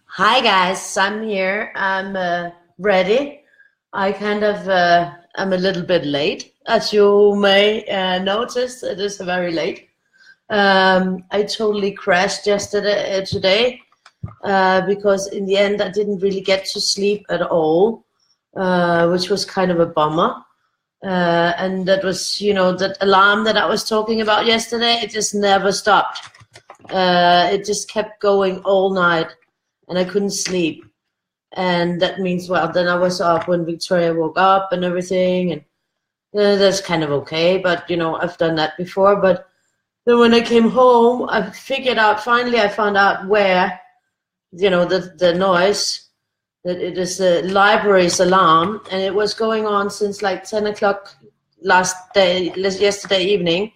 Hi guys, I'm here. I'm ready. I kind of am a little bit late, as you may notice. It is very late. I totally crashed yesterday, today, because in the end I didn't really get to sleep at all, which was kind of a bummer. And that was, that alarm that I was talking about yesterday. It just never stopped. It just kept going all night, and I couldn't sleep. And that means, well, then I was up when Victoria woke up and everything, and that's kind of okay. But I've done that before. But then when I came home, I figured out. Finally, I found out where, the noise, that it is the library's alarm, and it was going on since like 10 o'clock yesterday evening.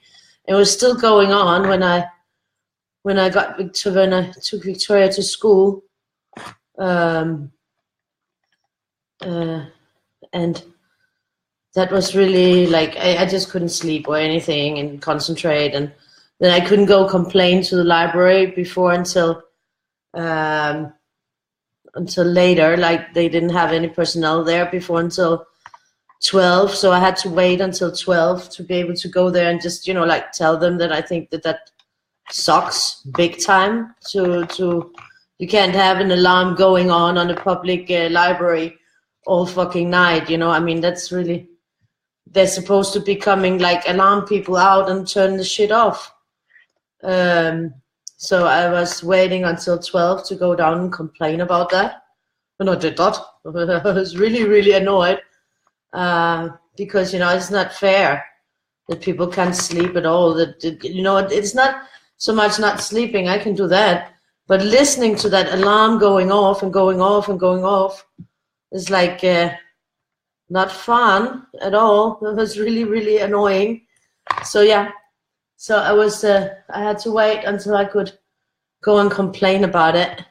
It was still going on when I took Victoria to school. And that was really like I just couldn't sleep or anything and concentrate, and then I couldn't go complain to the library before until later. Like they didn't have any personnel there before until 12, so I had to wait until 12 to be able to go there and just like tell them that I think that sucks big time. To you can't have an alarm going on a public library all fucking night. I mean, that's really, they're supposed to be coming like alarm people out and turn the shit off. So I was waiting until 12 to go down and complain about that. And I did that. I was really, really annoyed, because, it's not fair that people can't sleep at all. It's not so much not sleeping. I can do that. But listening to that alarm going off and going off and going off is like not fun at all. It was really, really annoying. So yeah, so I had to wait until I could go and complain about it.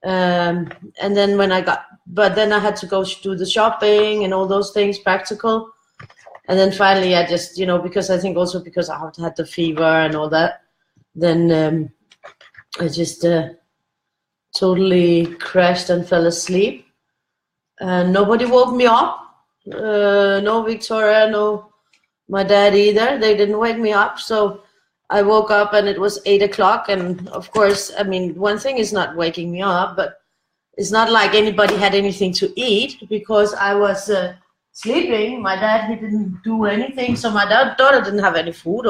And then but then I had to go do the shopping and all those things, practical. And then finally I just, because I think also because I had the fever and all that, then I just totally crashed and fell asleep. And nobody woke me up. No Victoria, no my dad either. They didn't wake me up. So I woke up and it was 8 o'clock. And of course, I mean, one thing is not waking me up, but it's not like anybody had anything to eat because I was sleeping. My dad, he didn't do anything. So my daughter didn't have any food.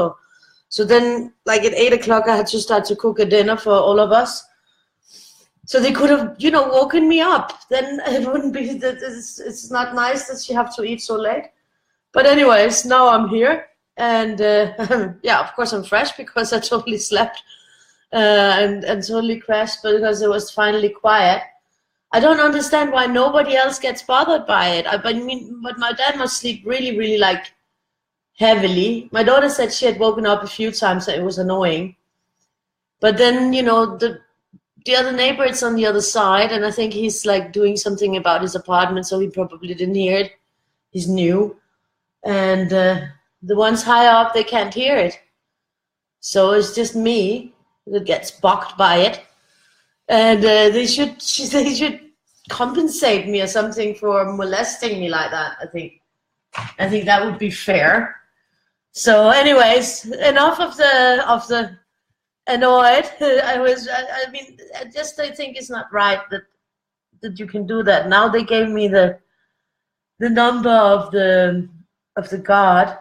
So then, like at 8 o'clock, I had to start to cook a dinner for all of us. So they could have, woken me up. Then it wouldn't be that it's not nice that you have to eat so late. But anyways, now I'm here. And yeah, of course I'm fresh because I totally slept and totally crashed because it was finally quiet. I don't understand why nobody else gets bothered by it. But my dad must sleep really, really like heavily. My daughter said she had woken up a few times, so it was annoying. But then, the other neighbor is on the other side, and I think he's like doing something about his apartment, so he probably didn't hear it. He's new. And the ones higher up, they can't hear it. So it's just me that gets bucked by it. And they should compensate me or something for molesting me like that, I think. I think that would be fair. So anyways, enough of the annoyed. I think it's not right that you can do that. Now they gave me the number of the guard,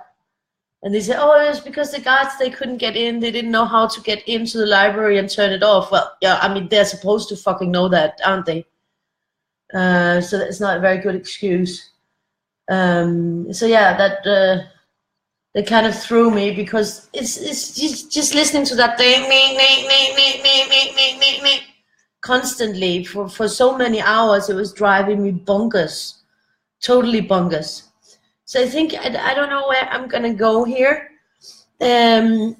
and they said, oh, it's because the guards, they couldn't get in. They didn't know how to get into the library and turn it off. Well, yeah, I mean, they're supposed to fucking know that, aren't they? So that's not a very good excuse. So yeah, that they kind of threw me because it's just listening to that thing constantly for so many hours. It was driving me bonkers, totally bonkers. So I think I don't know where I'm gonna go here. If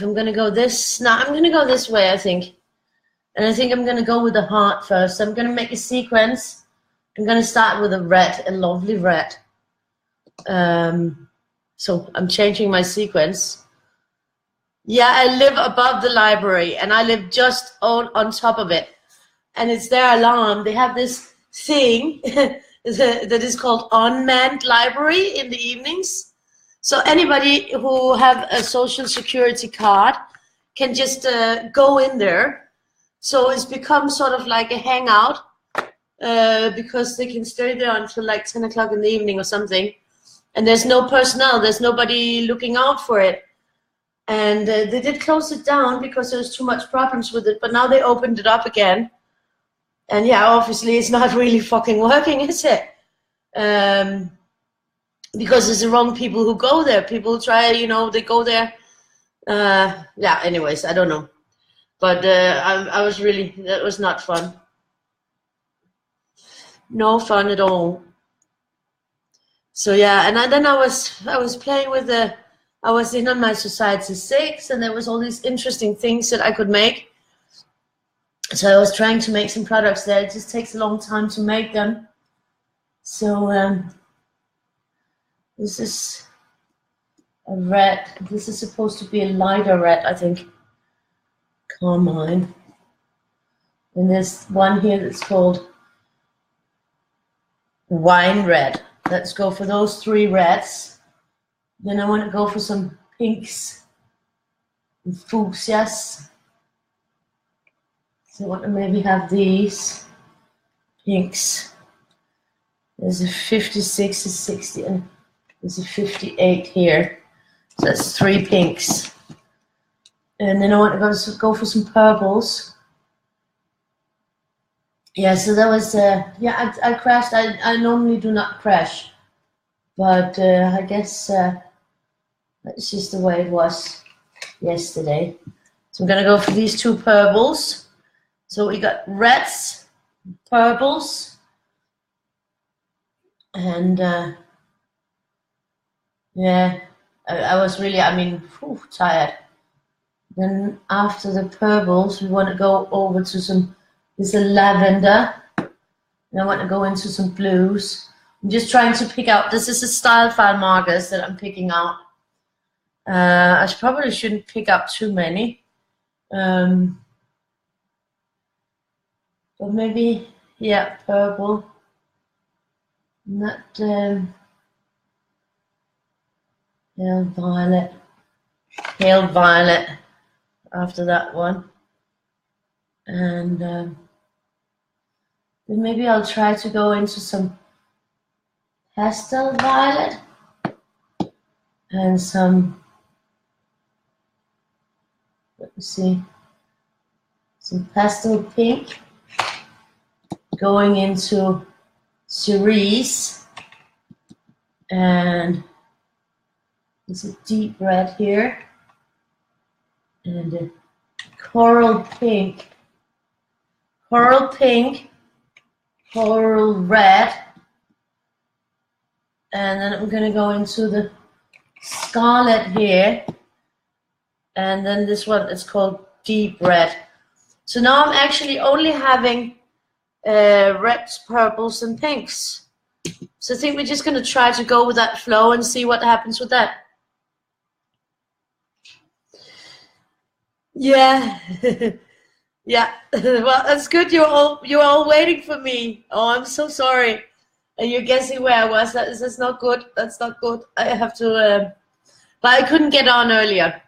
I'm gonna go I'm gonna go this way, I think. And I think I'm gonna go with the heart first. I'm gonna make a sequence. I'm gonna start with a lovely red. So I'm changing my sequence. Yeah, I live above the library, and I live just on top of it. And it's their alarm. They have this thing that is called unmanned library in the evenings. So anybody who have a social security card can just go in there. So it's become sort of like a hangout because they can stay there until like 10 o'clock in the evening or something. And there's no personnel. There's nobody looking out for it. And they did close it down because there was too much problems with it. But now they opened it up again. And yeah, obviously it's not really fucking working, is it? Because it's the wrong people who go there. People try, they go there. Yeah, anyways, I don't know. But I was really, that was not fun. No fun at all. So yeah, and then I was playing with I was in on my Society 6, and there was all these interesting things that I could make. So I was trying to make some products there. It just takes a long time to make them. So this is a red. This is supposed to be a lighter red, I think. Carmine. And there's one here that's called wine red. Let's go for those 3 reds. Then I want to go for some pinks and fuchsias. So I want to maybe have these pinks. There's a 56, a 60, and there's a 58 here. So that's 3 pinks. And then I want to go for some purples. Yeah, so that was, yeah, I crashed. I normally do not crash. But I guess that's just the way it was yesterday. So I'm going to go for these 2 purples. So we got reds, purples, and yeah, I was really, tired. Then after the purples, we want to go over to some, this is a lavender, and I want to go into some blues. I'm just trying to pick out, this is a style file markers that I'm picking out. I probably shouldn't pick up too many. But maybe, yeah, purple. Not pale violet after that one. And then maybe I'll try to go into some pastel violet and some, let me see, some pastel pink going into cerise, and there's a deep red here, and a coral pink, coral red, and then I'm going to go into the scarlet here, and then this one is called deep red. So now I'm actually only having reds, purples, and pinks. So I think we're just going to try to go with that flow and see what happens with that. Yeah. Yeah. Well, that's good. You're all waiting for me. Oh, I'm so sorry. And you're guessing where I was. That's not good. That's not good. I have to. But I couldn't get on earlier.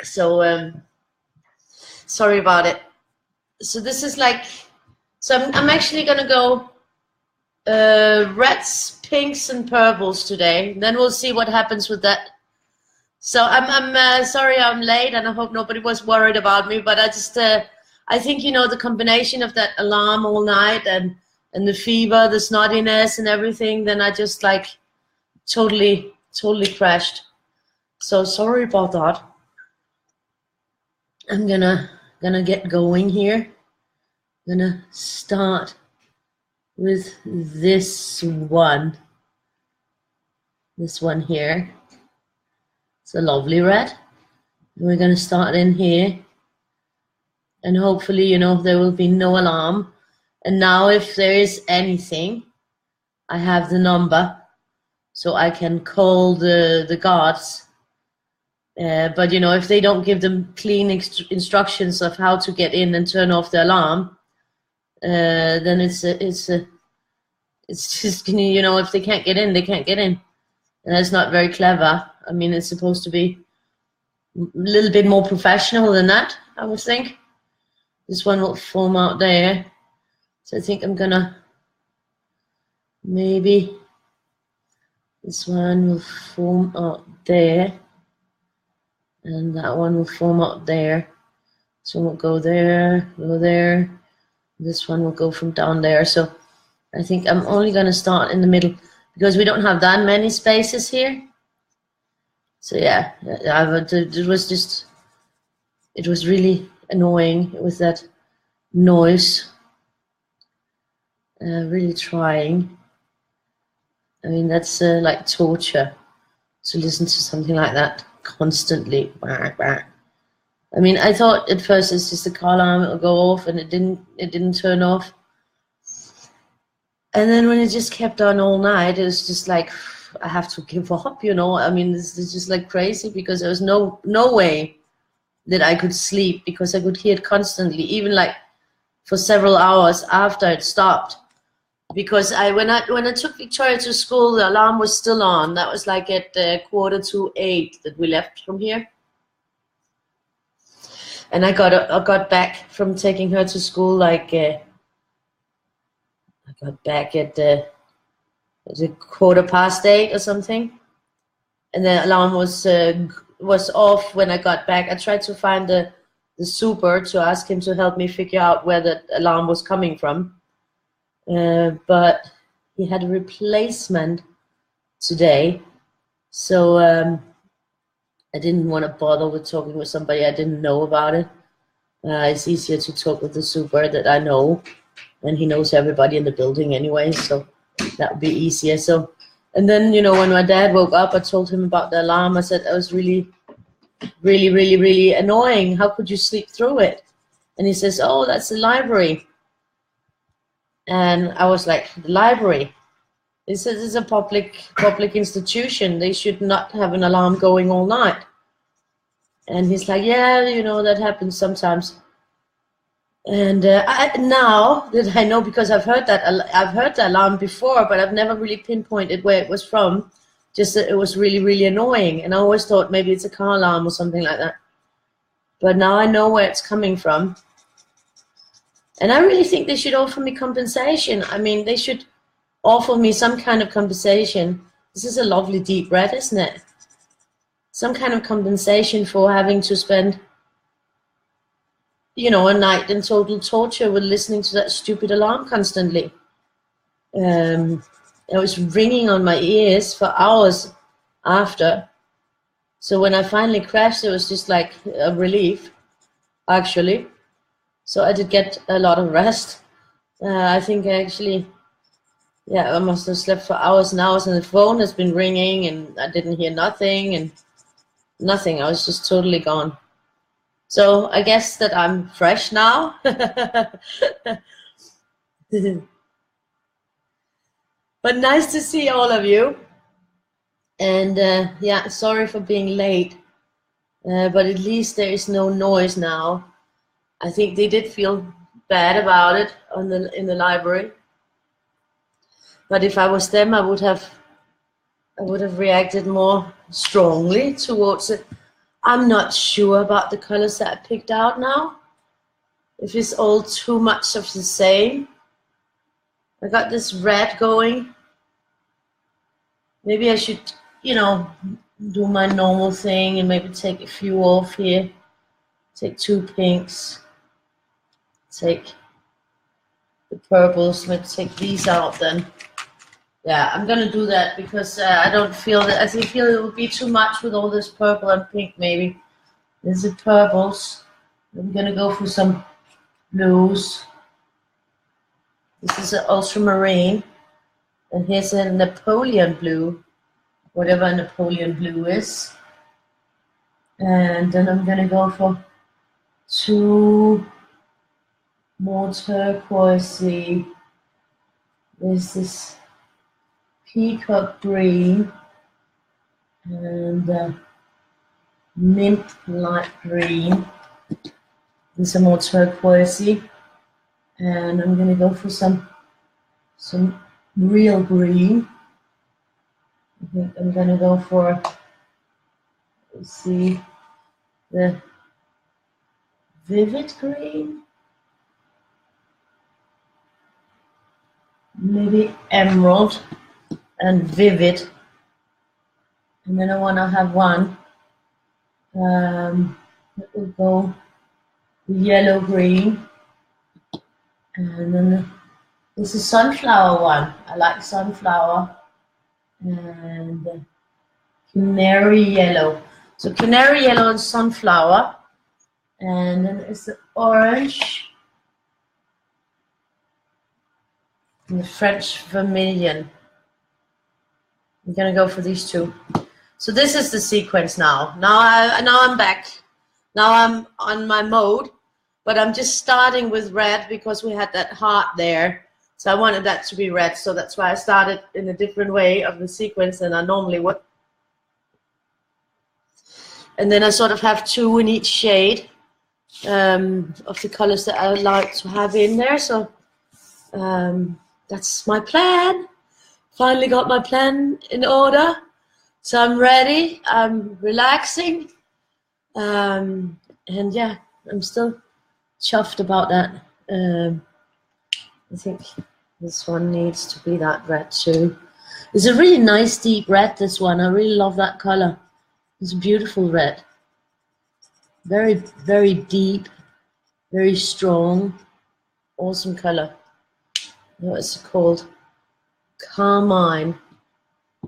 So sorry about it. So this is like. So I'm actually gonna go reds, pinks, and purples today. Then we'll see what happens with that. So I'm sorry I'm late, and I hope nobody was worried about me. But I just I think the combination of that alarm all night and the fever, the snottiness, and everything. Then I just like totally crashed. So sorry about that. I'm gonna get going here. I'm gonna start with this one here. It's a lovely red, and we're gonna start in here, and hopefully there will be no alarm. And now if there is anything, I have the number, so I can call the guards But you know, if they don't give them clean instructions of how to get in and turn off the alarm, then it's just, you know, if they can't get in, they can't get in, and that's not very clever. I mean, it's supposed to be a little bit more professional than that, I would think. This one will form out there, so I think I'm gonna maybe this one will form out there, and that one will form out there. So we'll go there, go there. This one will go from down there. So I think I'm only going to start in the middle because we don't have that many spaces here. So yeah, it was really annoying with that noise. Really trying. I mean, that's like torture to listen to something like that constantly. I mean, I thought at first it's just a car alarm, it'll go off, and it didn't turn off. And then when it just kept on all night, it was just like, I have to give up, you know. I mean, it's just like crazy because there was no way that I could sleep because I could hear it constantly, even like for several hours after it stopped. Because when I took Victoria to school, the alarm was still on. That was like at 7:45 that we left from here. And I got back from taking her to school like I got back at 8:15 or something, and the alarm was off when I got back. I tried to find the super to ask him to help me figure out where the alarm was coming from, but he had a replacement today, so I didn't want to bother with talking with somebody I didn't know about it. It's easier to talk with the super that I know, and he knows everybody in the building anyway, so that would be easier. So, and then, you know, when my dad woke up, I told him about the alarm. I said, that was really, really, really, really annoying. How could you sleep through it? And he says, oh, that's the library. And I was like, the library? He says it's a public institution. They should not have an alarm going all night. And he's like, yeah, you know, that happens sometimes. And now that I know, because I've heard the alarm before, but I've never really pinpointed where it was from. Just that it was really, really annoying. And I always thought maybe it's a car alarm or something like that. But now I know where it's coming from. And I really think they should offer me compensation. I mean, they should offer me some kind of compensation. This is a lovely deep red, isn't it? Some kind of compensation for having to spend, you know, a night in total torture with listening to that stupid alarm constantly. It was ringing on my ears for hours after. So when I finally crashed, it was just like a relief, actually. So I did get a lot of rest. I think actually, yeah, I must have slept for hours and hours, and the phone has been ringing, and I didn't hear nothing, and nothing. I was just totally gone. So I guess that I'm fresh now. But nice to see all of you. And yeah, sorry for being late. But at least there is no noise now. I think they did feel bad about it in the library. But if I was them, I would have reacted more strongly towards it. I'm not sure about the colors that I picked out now. If it's all too much of the same. I got this red going. Maybe I should, you know, do my normal thing and maybe take a few off here. Take 2 pinks. Take the purples. Maybe take these out then. Yeah, I'm gonna do that because I don't feel that. I feel it would be too much with all this purple and pink. Maybe there's the purples. I'm gonna go for some blues. This is an ultramarine, and here's a Napoleon blue, whatever a Napoleon blue is. And then I'm gonna go for 2 more turquoisey. There's this peacock green, and mint light green, and some more turquoisey. And I'm gonna go for some real green. I think I'm gonna go for, let's see, the vivid green, maybe emerald and vivid. And then I want to have one that will go yellow green, and then this is sunflower one. I like sunflower, and canary yellow. So canary yellow and sunflower, and then it's the orange and the French vermilion. I'm gonna go for these two. So this is the sequence now. Now I'm back. Now I'm on my mode, but I'm just starting with red because we had that heart there. So I wanted that to be red. So that's why I started in a different way of the sequence than I normally would. And then I sort of have two in each shade of the colors that I would like to have in there. So that's my plan. Finally got my plan in order. So I'm ready, I'm relaxing, and yeah, I'm still chuffed about that. I think this one needs to be that red too. It's a really nice deep red, this one. I really love that color. It's a beautiful red. Very, very deep, very strong, awesome color. What's it called? Carmine.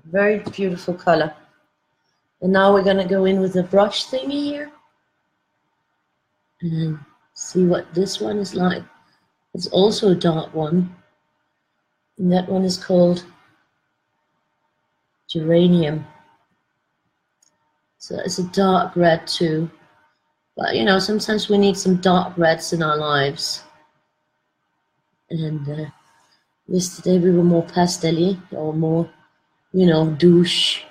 Very beautiful color. And now we're gonna go in with the brush thingy here and see what this one is like. It's also a dark one, and that one is called geranium. So it's a dark red too, but you know, sometimes we need some dark reds in our lives. And yesterday we were more pastel-y, or more, you know, douche,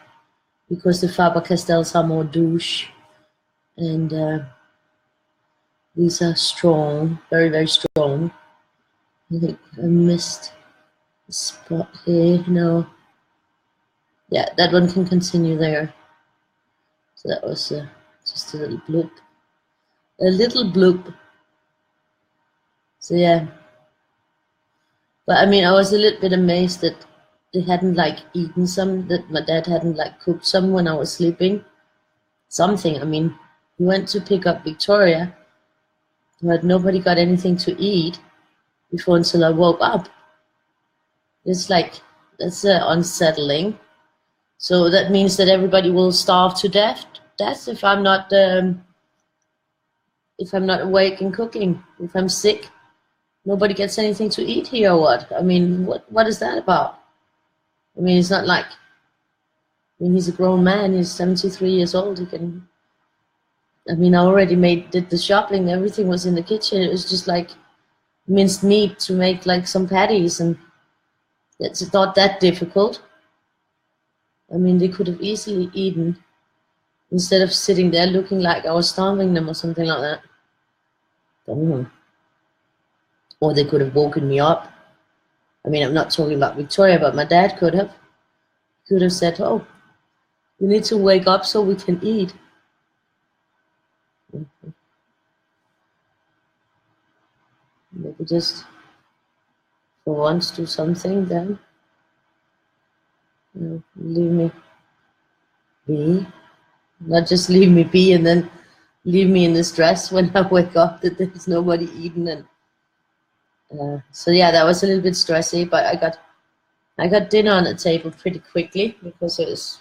because the Faber-Castells are more douche, and these are strong, very, very strong. I think I missed a spot here. No. Yeah, that one can continue there. So that was just a little bloop. A little bloop. So yeah. But I mean, I was a little bit amazed that they hadn't like eaten some, that my dad hadn't like cooked some when I was sleeping. Something, I mean, we went to pick up Victoria, but nobody got anything to eat before until I woke up. It's like, that's unsettling. So that means that everybody will starve to death if I'm not awake and cooking. If I'm sick, nobody gets anything to eat here or what? I mean, what is that about? I mean, it's not like, I mean, he's a grown man, he's 73 years old, he can, I mean, I already did the shopping, everything was in the kitchen. It was just like minced meat to make like some patties, and it's not that difficult. I mean, they could have easily eaten instead of sitting there looking like I was starving them or something like that. Don't know. Or they could have woken me up. I mean, I'm not talking about Victoria, but my dad could have. He could have said, oh, you need to wake up so we can eat. Maybe just for once do something then. You know, leave me be. Not just leave me be and then leave me in this dress when I wake up that there's nobody eating. And so yeah, that was a little bit stressy, but I got dinner on the table pretty quickly because it was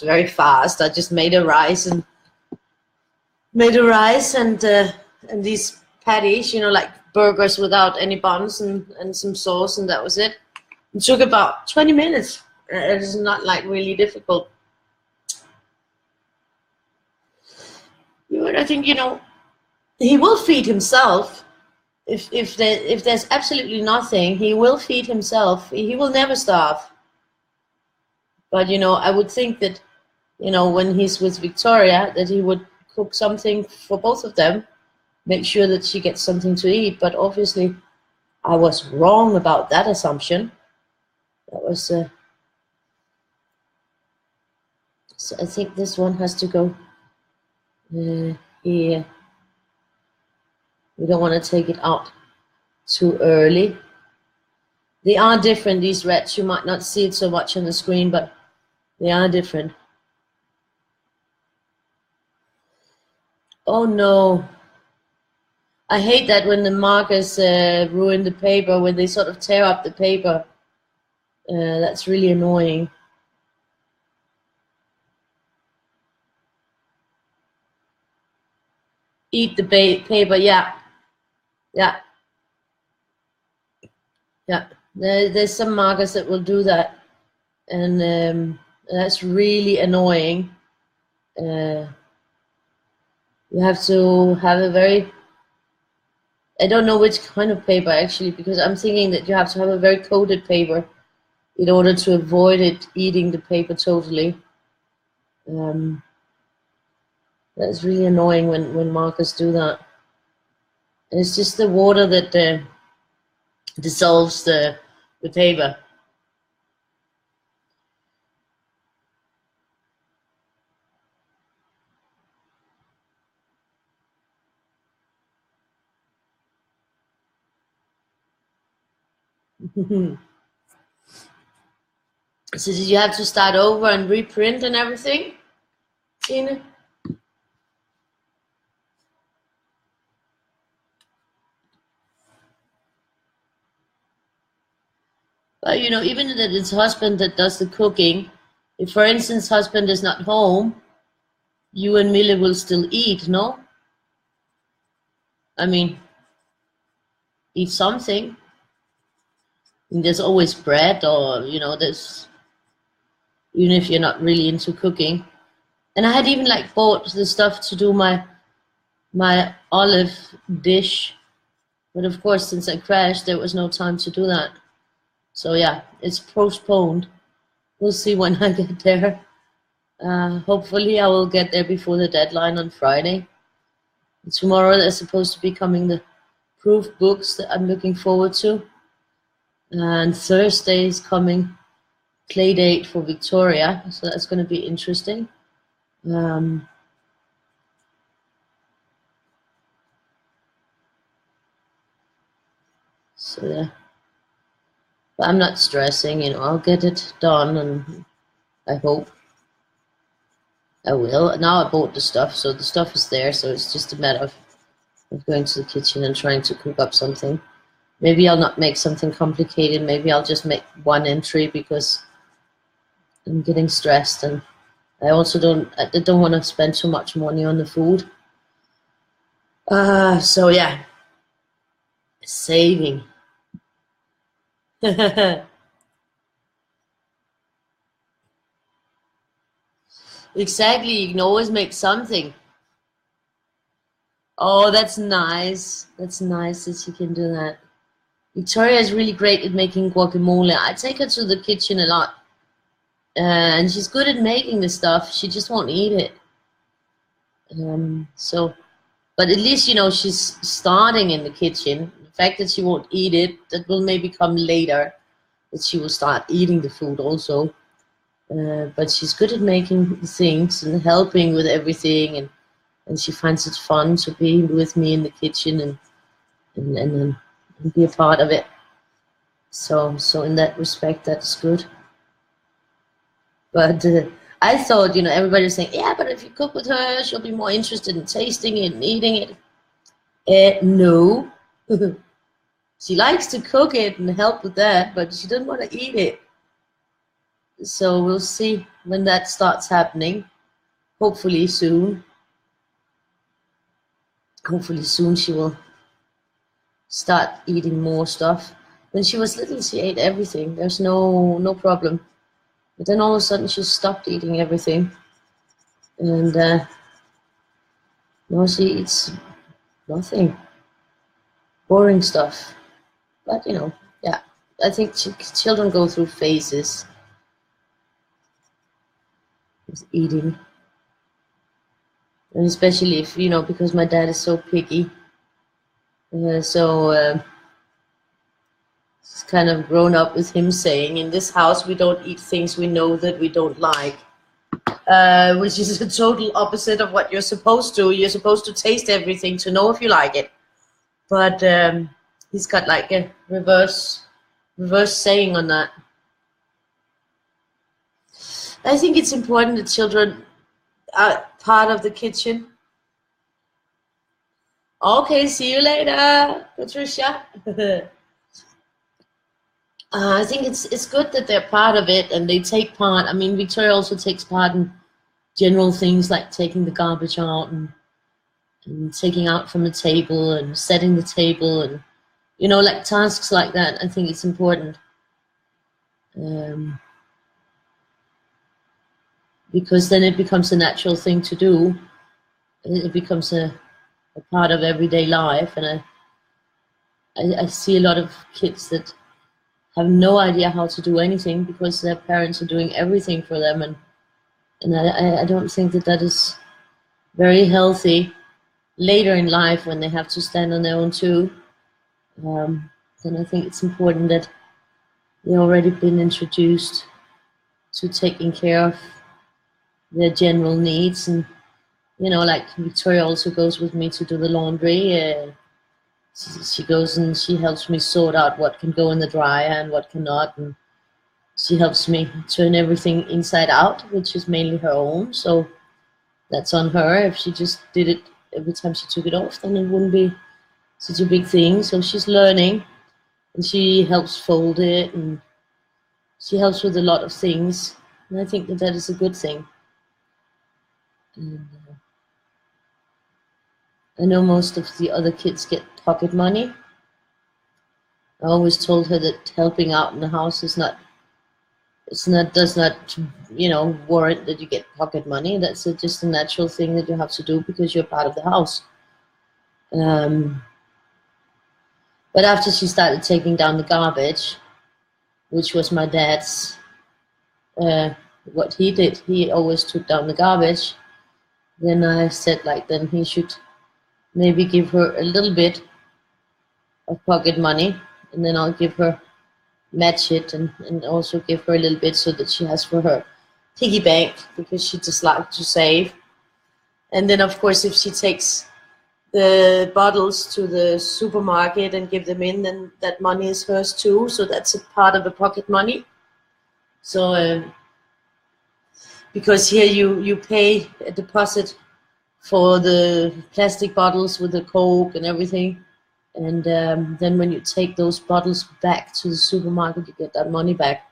very fast. I just made a rice and these patties, you know, like burgers without any buns and some sauce, and that was it. It took about 20 minutes. It's not like really difficult. I think, you know, he will feed himself. If there's absolutely nothing, he will feed himself. He will never starve. But, you know, I would think that, you know, when he's with Victoria, that he would cook something for both of them, make sure that she gets something to eat. But obviously, I was wrong about that assumption. That was, so I think this one has to go here. We don't want to take it out too early. They are different, these rats. You might not see it so much on the screen, but they are different. Oh no. I hate that when the markers ruin the paper, when they sort of tear up the paper. That's really annoying. Eat the paper, yeah. Yeah. Yeah. There's some markers that will do that. And that's really annoying. You have to have a very, I don't know which kind of paper actually, because I'm thinking that you have to have a very coated paper in order to avoid it eating the paper totally. That's really annoying when markers do that. And it's just the water that dissolves the paper. So did you have to start over and reprint and everything, Tina? Well, you know, even that it's husband that does the cooking, if, for instance, husband is not home, you and Mille will still eat, no? I mean, eat something. And there's always bread, or, you know, there's, even if you're not really into cooking. And I had even like bought the stuff to do my olive dish, but of course, since I crashed, there was no time to do that. So yeah, it's postponed. We'll see when I get there. Hopefully I will get there before the deadline on Friday. And tomorrow there's supposed to be coming the proof books that I'm looking forward to. And Thursday is coming play date for Victoria, so that's going to be interesting. So yeah, but I'm not stressing, you know, I'll get it done, and I hope I will. Now I bought the stuff, so the stuff is there, so it's just a matter of going to the kitchen and trying to cook up something. Maybe I'll not make something complicated, maybe I'll just make one entry because I'm getting stressed, and I also don't want to spend too much money on the food. So yeah, saving. Exactly, you can always make something. Oh, that's nice. That's nice that she can do that. Victoria is really great at making guacamole. I take her to the kitchen a lot. And she's good at making the stuff. She just won't eat it. But at least, you know, she's starting in the kitchen. The fact that she won't eat it, that will maybe come later. That she will start eating the food also. But she's good at making things and helping with everything, and she finds it fun to be with me in the kitchen and be a part of it. So in that respect, that's good. But I thought, you know, everybody was saying, yeah, but if you cook with her, she'll be more interested in tasting it and eating it. No. She likes to cook it and help with that, but she doesn't want to eat it. So we'll see when that starts happening. Hopefully soon. Hopefully soon she will start eating more stuff. When she was little, she ate everything. There's no problem. But then all of a sudden, she stopped eating everything. And now she eats nothing. Boring stuff. But, you know, yeah. I think children go through phases with eating. And especially if, you know, because my dad is so picky. It's kind of grown up with him saying, in this house we don't eat things we know that we don't like. Which is the total opposite of what you're supposed to. You're supposed to taste everything to know if you like it. But he's got like a reverse saying on that. I think it's important that children are part of the kitchen. Okay, see you later, Patricia. I think it's good that they're part of it and they take part. I mean, Victoria also takes part in general things like taking the garbage out and taking out from the table and setting the table and, you know, like tasks like that. I think it's important. Because then it becomes a natural thing to do. It becomes a part of everyday life. And I see a lot of kids that have no idea how to do anything because their parents are doing everything for them. And I don't think that is very healthy later in life when they have to stand on their own too. Then I think it's important that they've already been introduced to taking care of their general needs. And, you know, like Victoria also goes with me to do the laundry. She goes and she helps me sort out what can go in the dryer and what cannot. And she helps me turn everything inside out, which is mainly her own. So that's on her. If she just did it every time she took it off, then it wouldn't be such a big thing. So she's learning, and she helps fold it, and she helps with a lot of things. And I think that is a good thing. And I know most of the other kids get pocket money. I always told her that helping out in the house does not, you know, warrant that you get pocket money. That's just a natural thing that you have to do because you're part of the house. But after she started taking down the garbage, which was my dad's, what he did, he always took down the garbage. Then I said, like, then he should maybe give her a little bit of pocket money, and then I'll give her, match it, and also give her a little bit so that she has for her piggy bank, because she just likes to save. And then, of course, if she takes the bottles to the supermarket and give them in, then that money is hers too. So that's a part of the pocket money. So because here you pay a deposit for the plastic bottles with the Coke and everything, and then when you take those bottles back to the supermarket, you get that money back.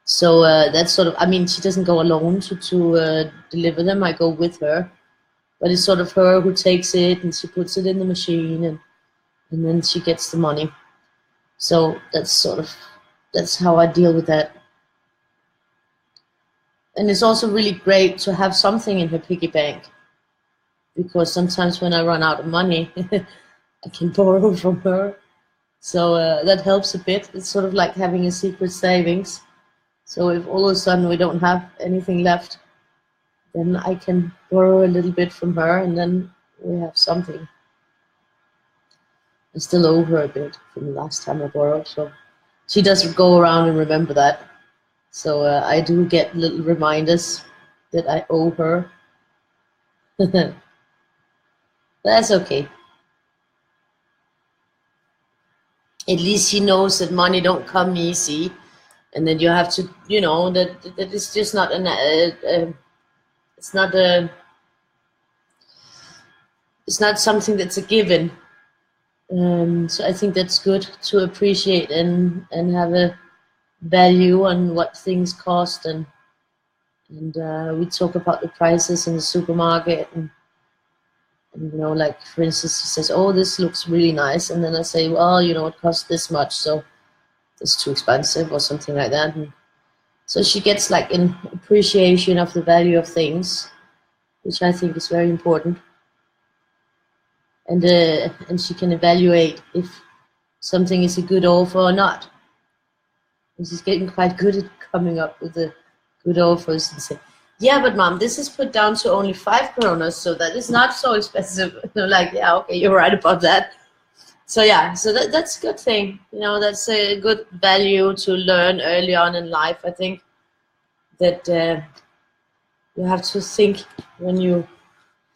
So that's sort of, I mean, she doesn't go alone to deliver them. I go with her. But it's sort of her who takes it and she puts it in the machine, and then she gets the money. So that's how I deal with that. And it's also really great to have something in her piggy bank, because sometimes when I run out of money, I can borrow from her. So that helps a bit. It's sort of like having a secret savings. So if all of a sudden we don't have anything left, then I can borrow a little bit from her, and then we have something. I still owe her a bit from the last time I borrowed, so she doesn't go around and remember that. So I do get little reminders that I owe her. That's okay. At least she knows that money don't come easy, and that you have to, you know, that it's just not it's not something that's a given. So I think that's good to appreciate and have a value on what things cost, and we talk about the prices in the supermarket, and you know, like for instance, she says, "Oh, this looks really nice," and then I say, "Well, you know, it costs this much, so it's too expensive," or something like that. And so she gets like an appreciation of the value of things, which I think is very important. And she can evaluate if something is a good offer or not. And she's getting quite good at coming up with the good offers and say, yeah, but mom, this is put down to only 5 kronas, so that is not so expensive. Like, yeah, okay, you're right about that. So yeah, so that's a good thing. That's a good value to learn early on in life. I think that you have to think when you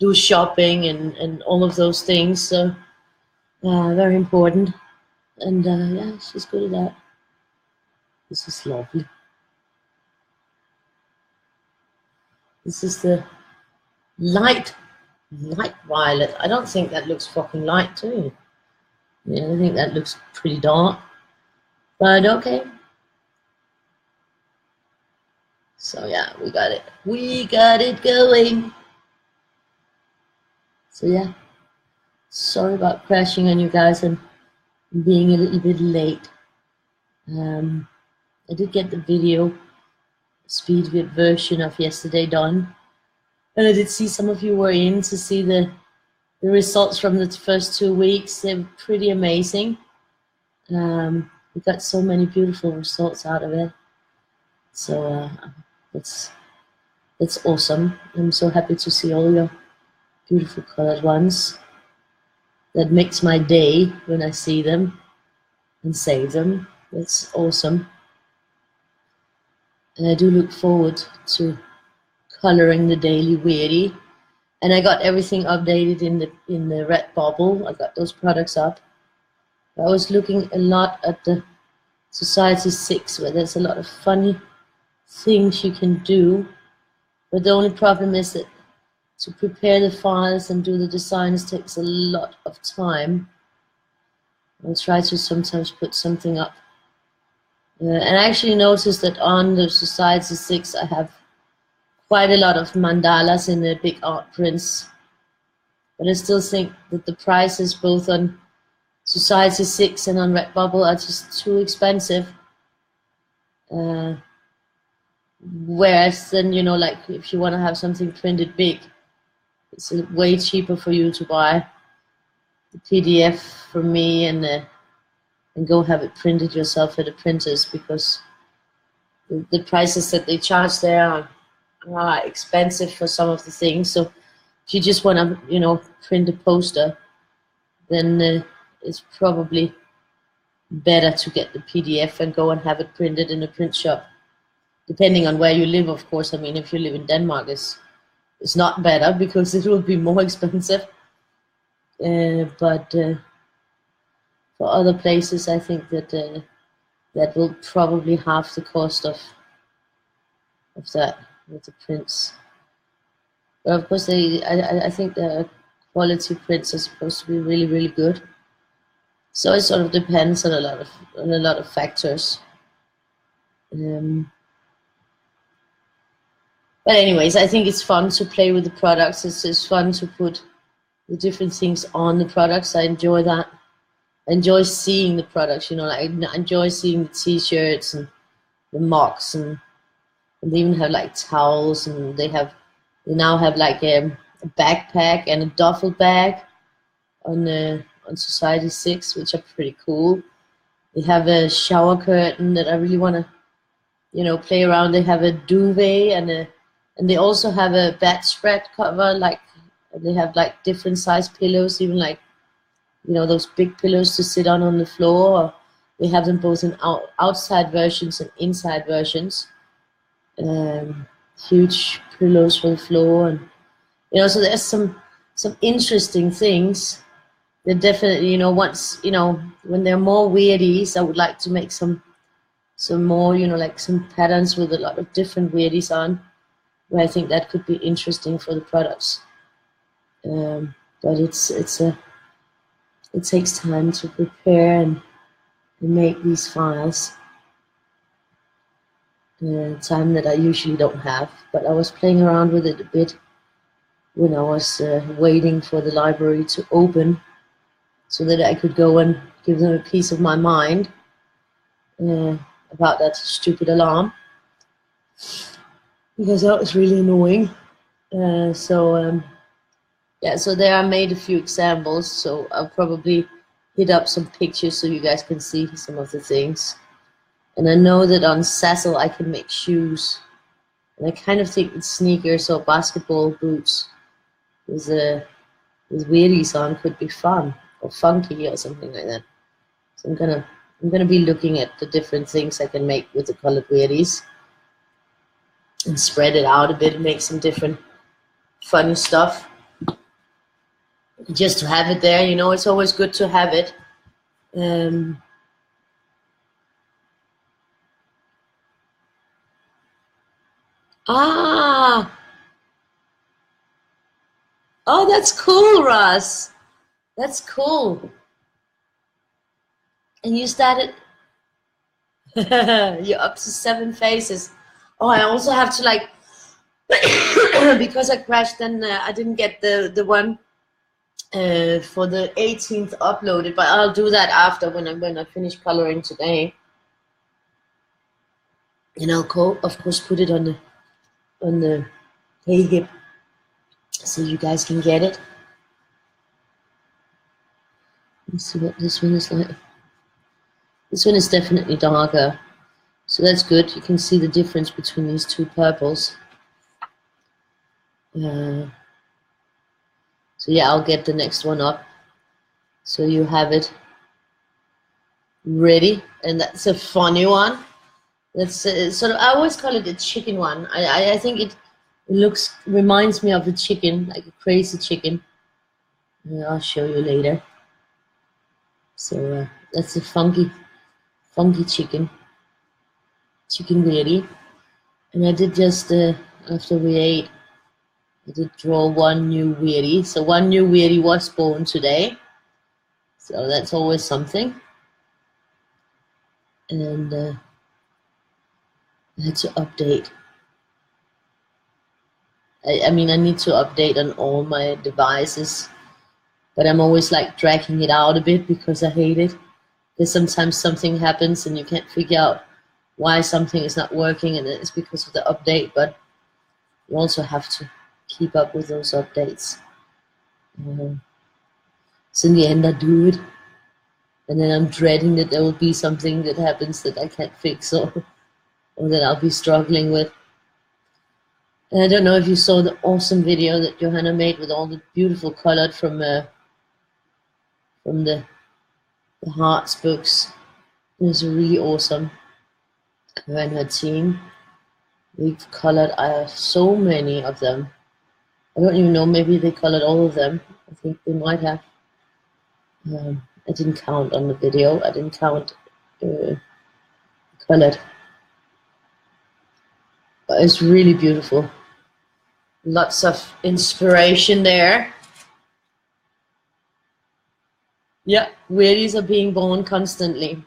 do shopping and all of those things. So very important. And yeah, she's good at that. This is lovely. This is the light violet. I don't think that looks fucking light to you. Yeah, I think that looks pretty dark. But okay. So yeah, we got it. We got it going. So yeah, sorry about crashing on you guys and being a little bit late. I did get the video speed version of yesterday done. And I did see some of you were in to see the results from the first 2 weeks. They're pretty amazing. We got so many beautiful results out of it. So that's awesome. I'm so happy to see all your beautiful colored ones. That makes my day when I see them and save them. That's awesome. And I do look forward to coloring the daily Weirdie. And I got everything updated in the red bubble. I got those products up. I was looking a lot at the Society 6, where there's a lot of funny things you can do. But the only problem is that to prepare the files and do the designs takes a lot of time. I'll try to sometimes put something up. And I actually noticed that on the Society 6 I have quite a lot of mandalas in the big art prints. But I still think that the prices both on Society 6 and on Redbubble are just too expensive. Whereas then, like if you want to have something printed big, it's way cheaper for you to buy the PDF from me and go have it printed yourself at the printers, because the prices that they charge there are expensive for some of the things. So if you just want to, print a poster, then it's probably better to get the PDF and go and have it printed in a print shop. Depending on where you live, of course. I mean, if you live in Denmark, it's not better because it will be more expensive. But for other places, I think that that will probably halve the cost of that with the prints. But of course, I think the quality prints are supposed to be really, really good. So it sort of depends on a lot of factors. But anyways, I think it's fun to play with the products. It's fun to put the different things on the products. I enjoy that. I enjoy seeing the products, I enjoy seeing the t-shirts and the mugs, and they even have like towels, and they now have like a backpack and a duffel bag on Society 6, which are pretty cool. They have a shower curtain that I really want to, play around. They have a duvet and they also have a bedspread cover. Like they have like different size pillows, even like those big pillows to sit on the floor. They have them both in outside versions and inside versions. Huge pillows for the floor, and so there's some interesting things. That definitely, once when there are more Weirdies, I would like to make some more, like some patterns with a lot of different Weirdies on, where I think that could be interesting for the products. But it takes time to prepare and make these files. Time that I usually don't have, but I was playing around with it a bit when I was waiting for the library to open, so that I could go and give them a piece of my mind about that stupid alarm, because that was really annoying. Yeah, so there I made a few examples, so I'll probably hit up some pictures so you guys can see some of the things. And I know that on Sassel I can make shoes, And I kind of think that sneakers or basketball boots with Weirdie's on could be fun or funky or something like that. So I'm gonna be looking at the different things I can make with the colored Weirdie's and spread it out a bit and make some different funny stuff. Just to have it there, you know, it's always good to have it. Ah, oh, that's cool, Russ. That's cool. And you started, you're up to 7 faces. Oh, I also have to like, because I crashed, then I didn't get the one for the 18th uploaded, but I'll do that after when I finish coloring today. And I'll of course put it on the hay hip so you guys can get it. Let's see what this one is like. This one is definitely darker, so that's good. You can see the difference between these two purples. So yeah, I'll get the next one up so you have it ready. And that's a funny one. That's sort of, I always call it a chicken one. I think it reminds me of a chicken, like a crazy chicken. I'll show you later. So that's a funky chicken Weirdie. And I did just after we ate, I did draw one new Weirdie. So one new Weirdie was born today. So that's always something. And I had to update. I mean, I need to update on all my devices, but I'm always like dragging it out a bit because I hate it. Because sometimes something happens and you can't figure out why something is not working, and it's because of the update, but you also have to keep up with those updates. So in the end I do it, and then I'm dreading that there will be something that happens that I can't fix or that I'll be struggling with. And I don't know if you saw the awesome video that Johanna made with all the beautiful colored from the Hearts books. It was really awesome. Her and her team, we've colored so many of them. I don't even know, maybe they colored all of them. I think they might have. I didn't count on the video. I didn't count colored. But it's really beautiful. Lots of inspiration there. Yeah, Weirdies are being born constantly,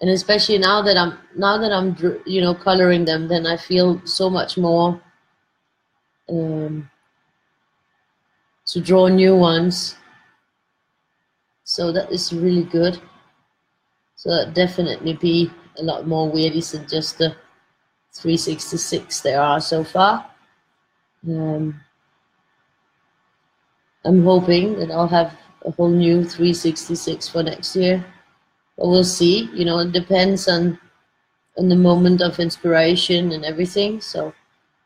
and especially now that I'm you know, coloring them, then I feel so much more to draw new ones. So that is really good. So that definitely be a lot more Weirdies than just the 366 there are so far. I'm hoping that I'll have a whole new 366 for next year, but we'll see. You know, it depends on the moment of inspiration and everything. So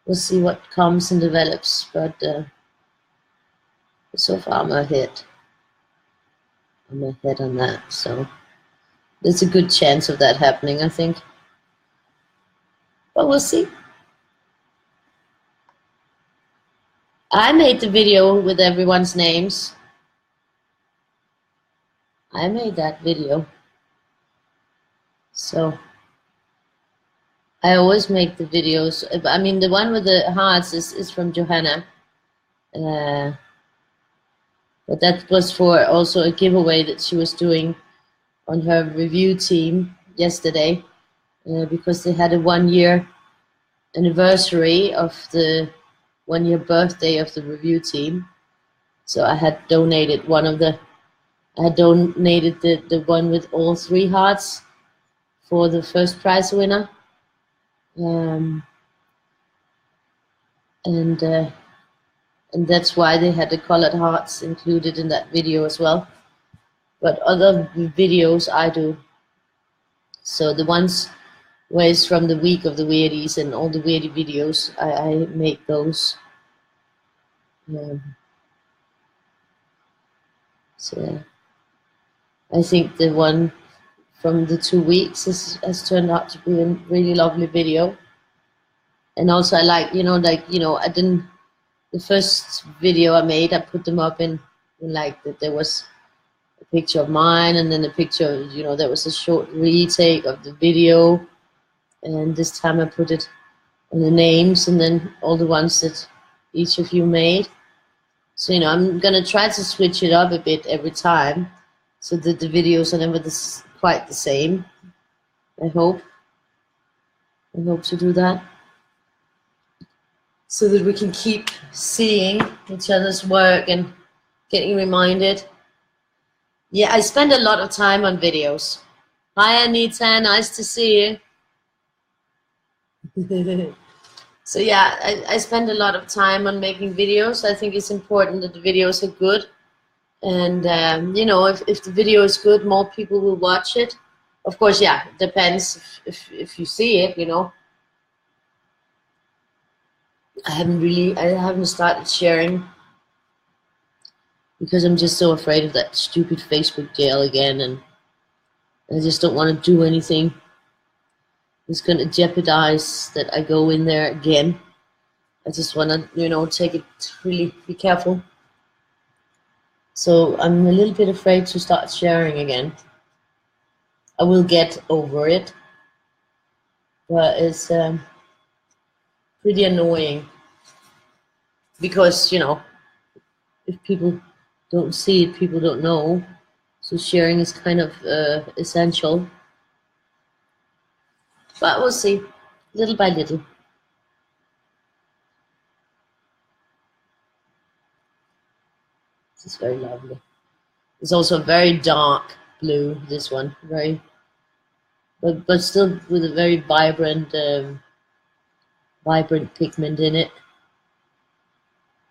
we'll see what comes and develops. But so far I'm ahead. I'm ahead on that. So there's a good chance of that happening, I think. But we'll see. I made the video with everyone's names. I made that video. So I always make the videos. I mean, the one with the hearts is from Johanna. But that was for also a giveaway that she was doing on her review team yesterday. Because they had a 1-year anniversary of the 1-year birthday of the review team. So I had donated the one with all 3 hearts for the first prize winner. And that's why they had the colored hearts included in that video as well. But other videos I do. So the ones ways from the week of the Weirdies and all the Weirdie videos. I make those. So I think the one from the 2 weeks has turned out to be a really lovely video. And also I like, I didn't, the first video I made, I put them up in like that there was a picture of mine and then a picture of, there was a short retake of the video. And this time I put it on the names and then all the ones that each of you made. So, I'm going to try to switch it up a bit every time so that the videos are never quite the same. I hope to do that so that we can keep seeing each other's work and getting reminded. Yeah, I spend a lot of time on videos. Hi, Anita. Nice to see you. So yeah, I spend a lot of time on making videos. I think it's important that the videos are good. And, if the video is good, more people will watch it. Of course, yeah, it depends if you see it, I haven't started sharing because I'm just so afraid of that stupid Facebook jail again. And I just don't want to do anything. It's going to jeopardize that I go in there again. I just want to, take it really, be careful. So I'm a little bit afraid to start sharing again. I will get over it, but it's pretty annoying because, if people don't see it, people don't know. So sharing is kind of essential. But we'll see, little by little. This is very lovely. It's also very dark blue, this one, but still with a very vibrant pigment in it.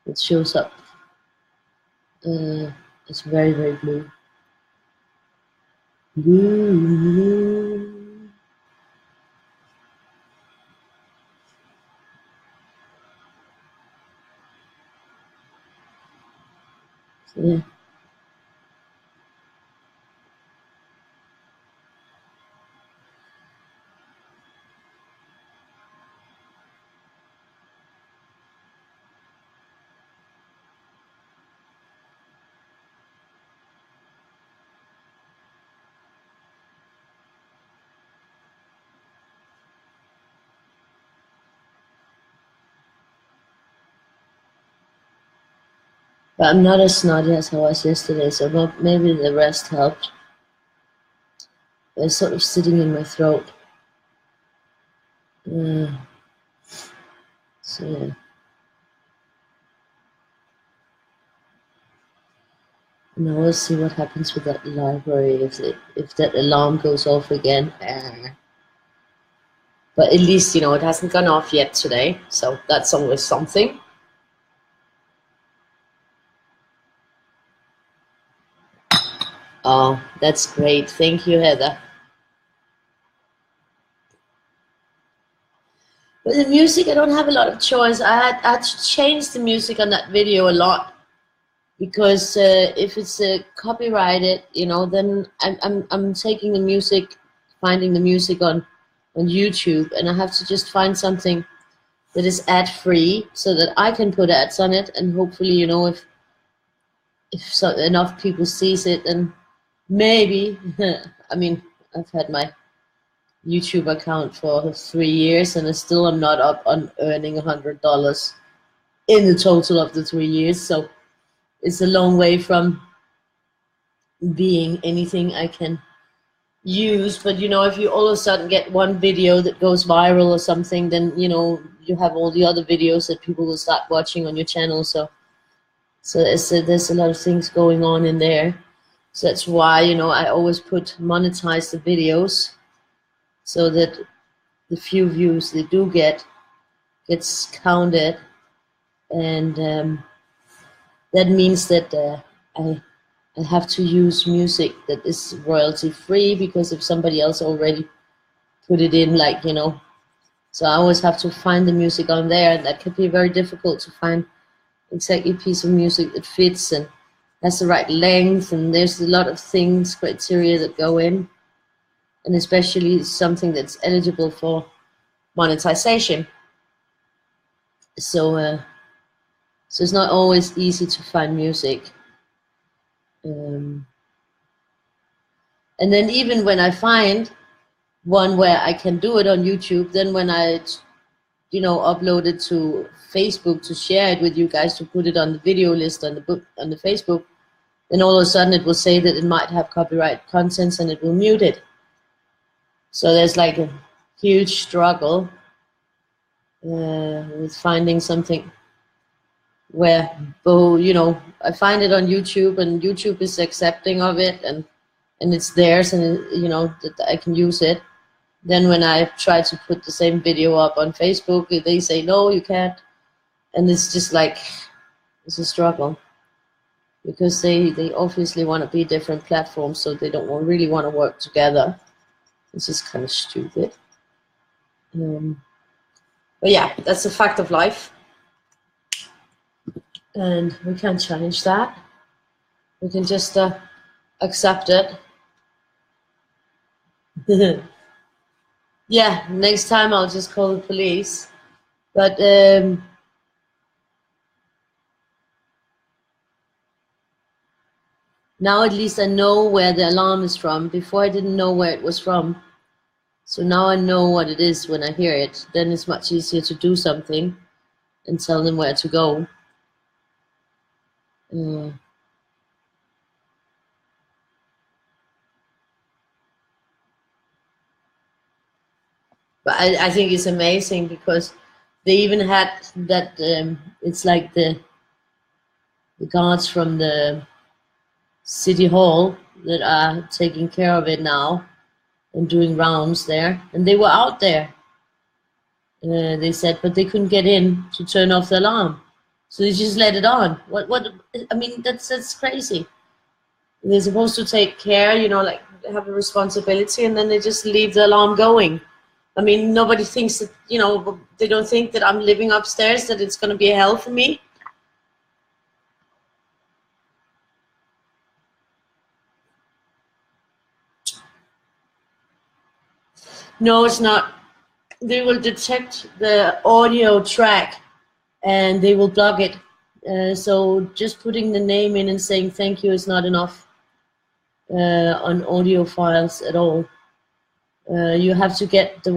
It shows up. It's very, very blue. Blue. So, yeah. But I'm not as snotty as I was yesterday, so maybe the rest helped. It's sort of sitting in my throat. So yeah. Now we'll see what happens with that library if that alarm goes off again. But at least, it hasn't gone off yet today, so that's always something. Oh, that's great. Thank you, Heather. With the music, I don't have a lot of choice. I had to change the music on that video a lot because if it's copyrighted, then I'm taking the music, finding the music on YouTube, and I have to just find something that is ad-free so that I can put ads on it, and hopefully, if enough people sees it, then maybe. I mean, I've had my YouTube account for 3 years and I still am not up on earning $100 in the total of the 3 years, so it's a long way from being anything I can use. But if you all of a sudden get one video that goes viral or something, then you have all the other videos that people will start watching on your channel. So there's a lot of things going on in there. So that's why I always monetize the videos so that the few views they do gets counted, and that means that I have to use music that is royalty free, because if somebody else already put it in, like, you know. So I always have to find the music on there, and that can be very difficult to find exactly a piece of music that fits and has the right length, and there's a lot of things, criteria that go in, and especially something that's eligible for monetization. So so it's not always easy to find music. And then even when I find one where I can do it on YouTube, then when I, you know, upload it to Facebook to share it with you guys, to put it on the video list on the book on the Facebook, then all of a sudden it will say that it might have copyright contents and it will mute it. So there's like a huge struggle with finding something where, oh, you know, I find it on YouTube and YouTube is accepting of it, and it's theirs, and you know that I can use it. Then when I try to put the same video up on Facebook, they say no, you can't, and it's just like, it's a struggle, because they obviously want to be different platforms, so they don't really want to work together. It's just kind of stupid. But yeah, that's a fact of life, and we can't change that. We can just accept it. Yeah, next time I'll just call the police. But now at least I know where the alarm is from. Before I didn't know where it was from. So now I know what it is when I hear it. Then it's much easier to do something and tell them where to go. But I think it's amazing, because they even had that, it's like the guards from the city hall that are taking care of it now and doing rounds there, and they were out there. They said, but they couldn't get in to turn off the alarm, so they just let it on. What? I mean, that's crazy. They're supposed to take care, you know, like have a responsibility, and then they just leave the alarm going. I mean, nobody thinks that, you know, they don't think that I'm living upstairs, that it's going to be a hell for me. No, it's not. They will detect the audio track and they will block it. So just putting the name in and saying thank you is not enough on audio files at all. You have to get the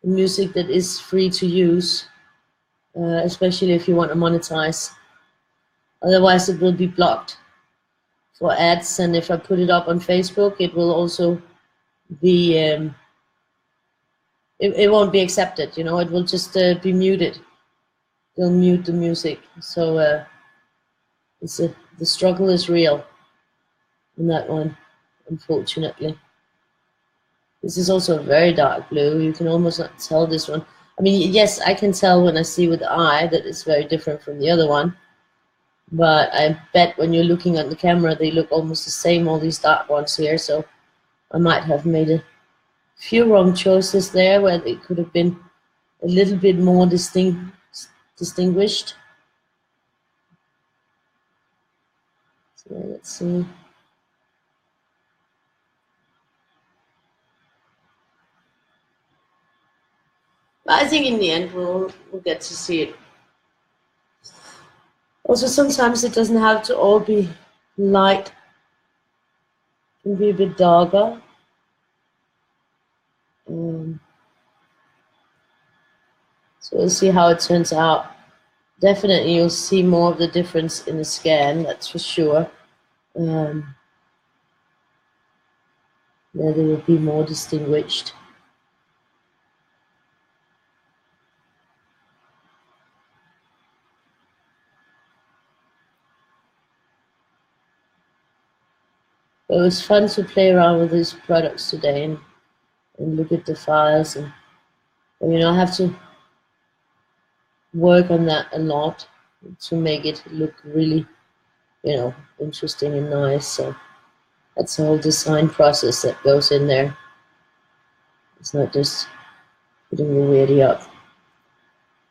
music that is free to use, especially if you want to monetize. Otherwise it will be blocked for ads, and if I put it up on Facebook, it will also be, it won't be accepted, you know, it will just be muted. They'll mute the music. So the struggle is real in that one, unfortunately. This is also a very dark blue. You can almost not tell this one. I mean, yes, I can tell when I see with the eye that it's very different from the other one. But I bet when you're looking at the camera, they look almost the same, all these dark ones here. So I might have made a few wrong choices there, where they could have been a little bit more distinguished. So let's see. But I think in the end we'll get to see it. Also, sometimes it doesn't have to all be light. It can be a bit darker. So we'll see how it turns out. Definitely you'll see more of the difference in the scan, that's for sure. There they will be more distinguished. But it was fun to play around with these products today and look at the files, and you know, I have to work on that a lot to make it look really, you know, interesting and nice. So that's the whole design process that goes in there. It's not just putting the Weirdie up.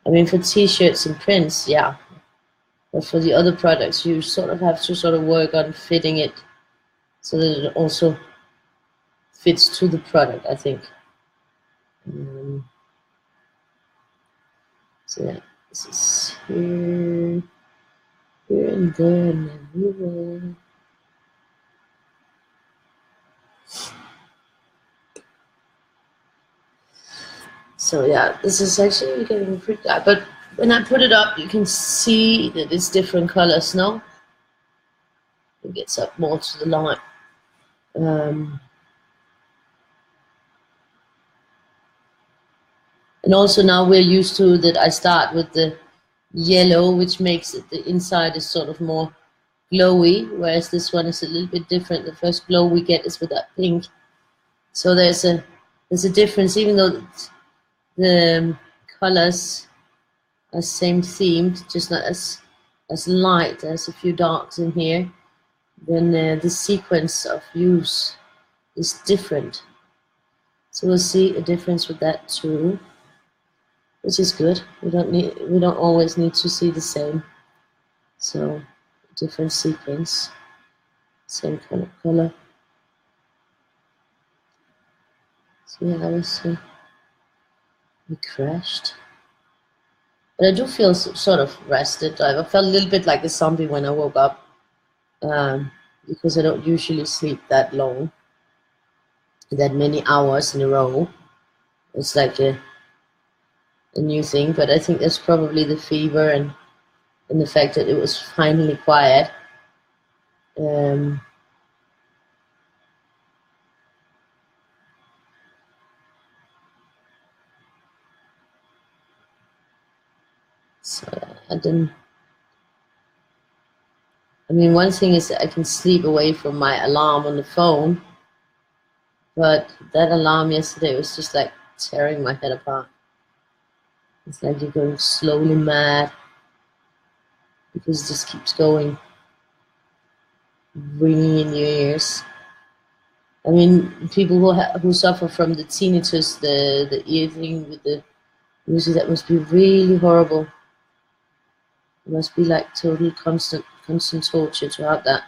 I mean, for t-shirts and prints, yeah. But for the other products, you sort of have to sort of work on fitting it so that it also fits to the product, I think. So yeah, this is here, here and there and everywhere. So yeah, this is actually getting pretty dark, but when I put it up, you can see that it's different colors now. It gets up more to the light. And also now we're used to that I start with the yellow, which makes it, the inside is sort of more glowy, whereas this one is a little bit different. The first glow we get is with that pink. So there's a difference, even though the colors are same themed, just not as light. There's a few darks in here. Then the sequence of use is different. So we'll see a difference with that too, which is good. We don't always need to see the same. So different sequence, same kind of color. So yeah, that was we crashed. But I do feel sort of rested. I felt a little bit like a zombie when I woke up, because I don't usually sleep that long, that many hours in a row. It's like a new thing, but I think that's probably the fever and the fact that it was finally quiet. So I didn't. I mean, one thing is that I can sleep away from my alarm on the phone, but that alarm yesterday was just like tearing my head apart. It's like you're going slowly mad because it just keeps going, ringing in your ears. I mean, people who suffer from the tinnitus, the ear thing with the music, that must be really horrible. It must be like total constant torture to have that.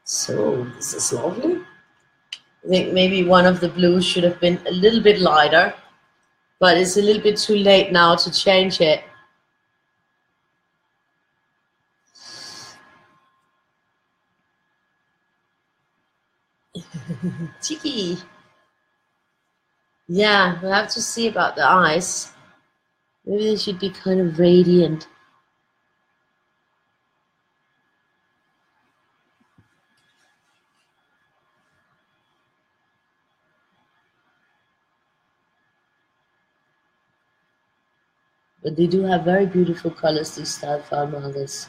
So this is lovely. I think maybe one of the blues should have been a little bit lighter, but it's a little bit too late now to change it. Cheeky. Yeah, we'll have to see about the eyes. Maybe they should be kind of radiant. But they do have very beautiful colors, these Starfire markers.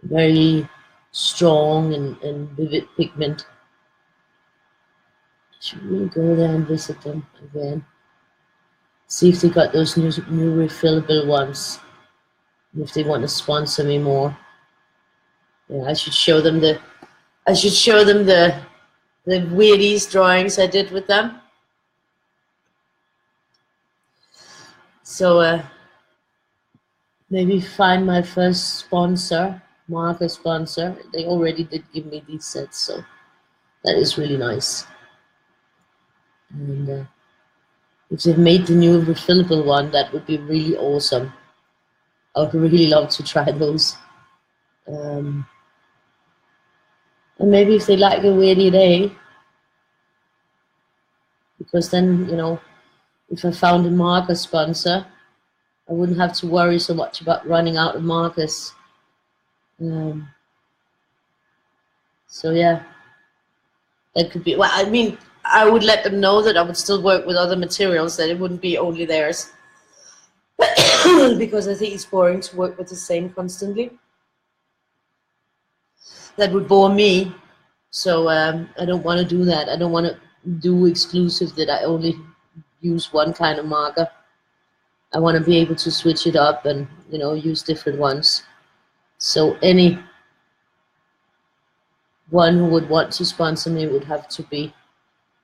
Very strong and vivid pigment. Should we go there and visit them again? See if they got those new refillable ones. And if they want to sponsor me more. Yeah, I should show them the Weirdie's drawings I did with them. So maybe find my first sponsor, marker sponsor. They already did give me these sets, so that is really nice. And if they've made the new refillable one, that would be really awesome. I would really love to try those. And maybe if they like a Weirdie day, because then, you know, if I found a marker sponsor, I wouldn't have to worry so much about running out of markers. So yeah, that could be, well, I mean, I would let them know that I would still work with other materials, that it wouldn't be only theirs. Because I think it's boring to work with the same constantly. That would bore me. So I don't want to do that. I don't want to do exclusive that I only use one kind of marker. I want to be able to switch it up and, you know, use different ones. So any one who would want to sponsor me would have to be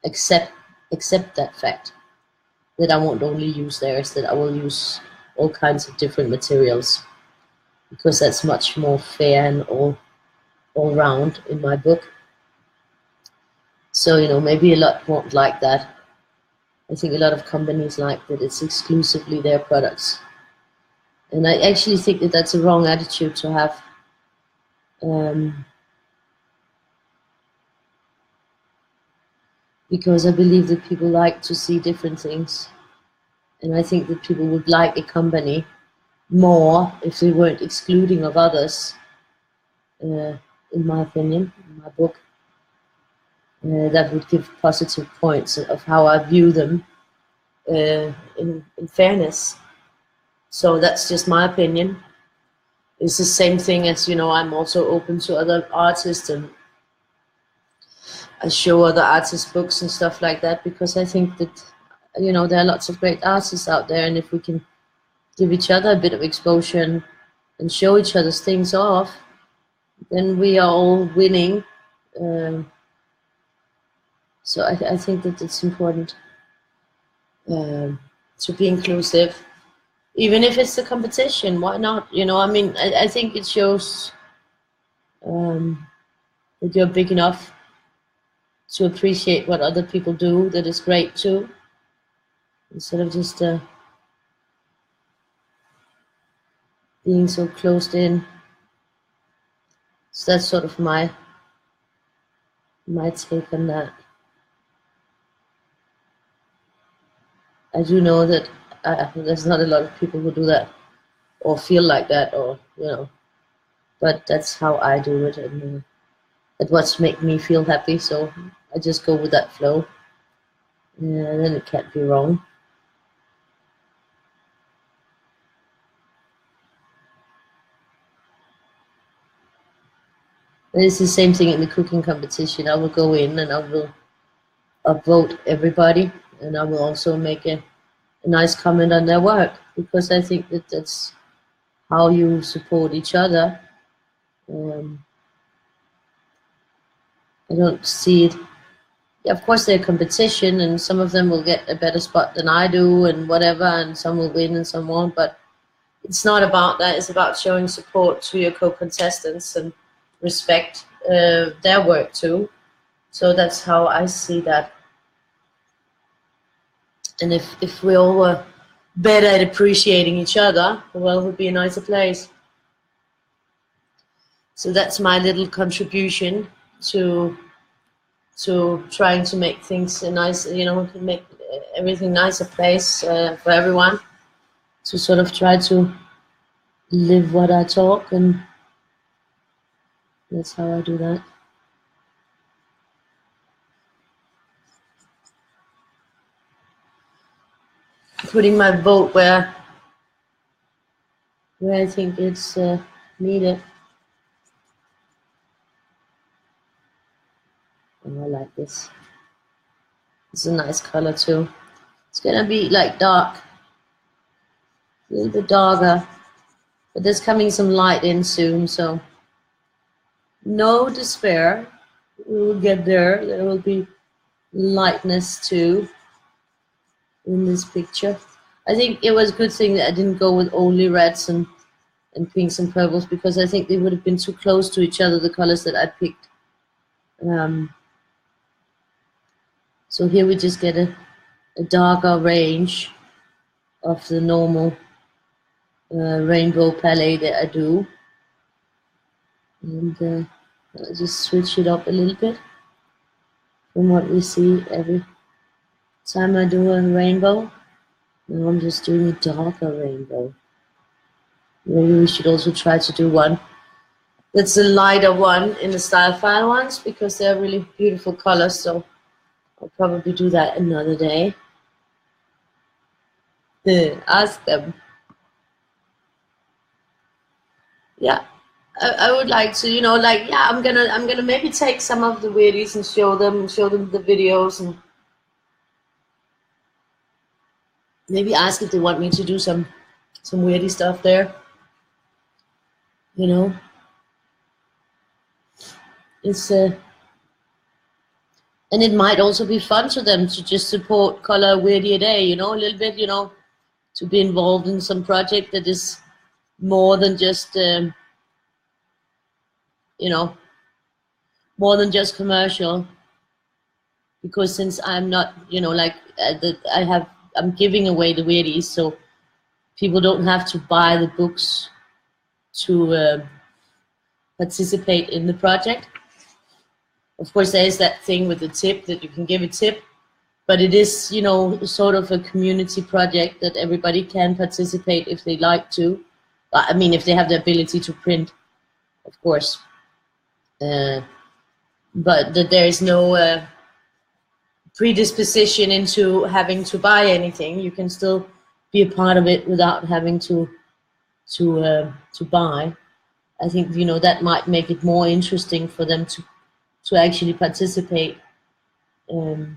accept that fact that I won't only use theirs, that I will use all kinds of different materials, because that's much more fair and all round in my book. So, you know, maybe a lot won't like that. I think a lot of companies like that it's exclusively their products. And I actually think that that's a wrong attitude to have. Because I believe that people like to see different things. And I think that people would like a company more if they weren't excluding of others, in my opinion, in my book. That would give positive points of how I view them in fairness. So that's just my opinion. It's the same thing as, you know, I'm also open to other artists, and I show other artists books and stuff like that, because I think that, you know, there are lots of great artists out there, and if we can give each other a bit of exposure and show each other's things off, then we are all winning. So I think that it's important to be inclusive, even if it's a competition. Why not? You know, I mean, I think it shows that you're big enough to appreciate what other people do that is great too, instead of just being so closed in. So that's sort of my take on that. I do know that there's not a lot of people who do that or feel like that, or, you know, but that's how I do it, and it what's make me feel happy. So I just go with that flow, and then it can't be wrong. And it's the same thing in the cooking competition. I will go in and I will upvote everybody, and I will also make a nice comment on their work, because I think that that's how you support each other. I don't see it. Yeah, of course, they're competition, and some of them will get a better spot than I do, and whatever, and some will win and some won't. But it's not about that. It's about showing support to your co-contestants and respect their work too. So that's how I see that. And if we all were better at appreciating each other, the world would be a nicer place. So that's my little contribution to trying to make things a nice, you know, make everything nicer place for everyone. To sort of try to live what I talk, and that's how I do that. Putting my vote where I think it's needed. Oh, I like this. It's a nice color too. It's gonna be like dark, a little bit darker, but there's coming some light in soon, so no despair. We will get there. There will be lightness too in this picture. I think it was a good thing that I didn't go with only reds and pinks and purples, because I think they would have been too close to each other, the colors that I picked. So here we just get a darker range of the normal rainbow palette that I do. And I'll just switch it up a little bit from what we see every time I do a rainbow. Now I'm just doing a darker rainbow. Maybe we should also try to do one that's a lighter one in the style file ones, because they're really beautiful colors. So I'll probably do that another day. Ask them. Yeah, I would like to, you know, like, yeah, I'm gonna maybe take some of the weirdies and show them the videos, and maybe ask if they want me to do some Weirdie stuff there. You know, it's and it might also be fun to them to just support color Weirdie a day. You know, a little bit. You know, to be involved in some project that is more than just you know, more than just commercial. Because since I'm not, you know, like I'm giving away the Weirdie, so people don't have to buy the books to participate in the project. Of course, there is that thing with the tip that you can give a tip, but it is, you know, sort of a community project that everybody can participate if they like to. I mean, if they have the ability to print, of course. But that there is no predisposition into having to buy anything. You can still be a part of it without having to buy. I think, you know, that might make it more interesting for them to actually participate. And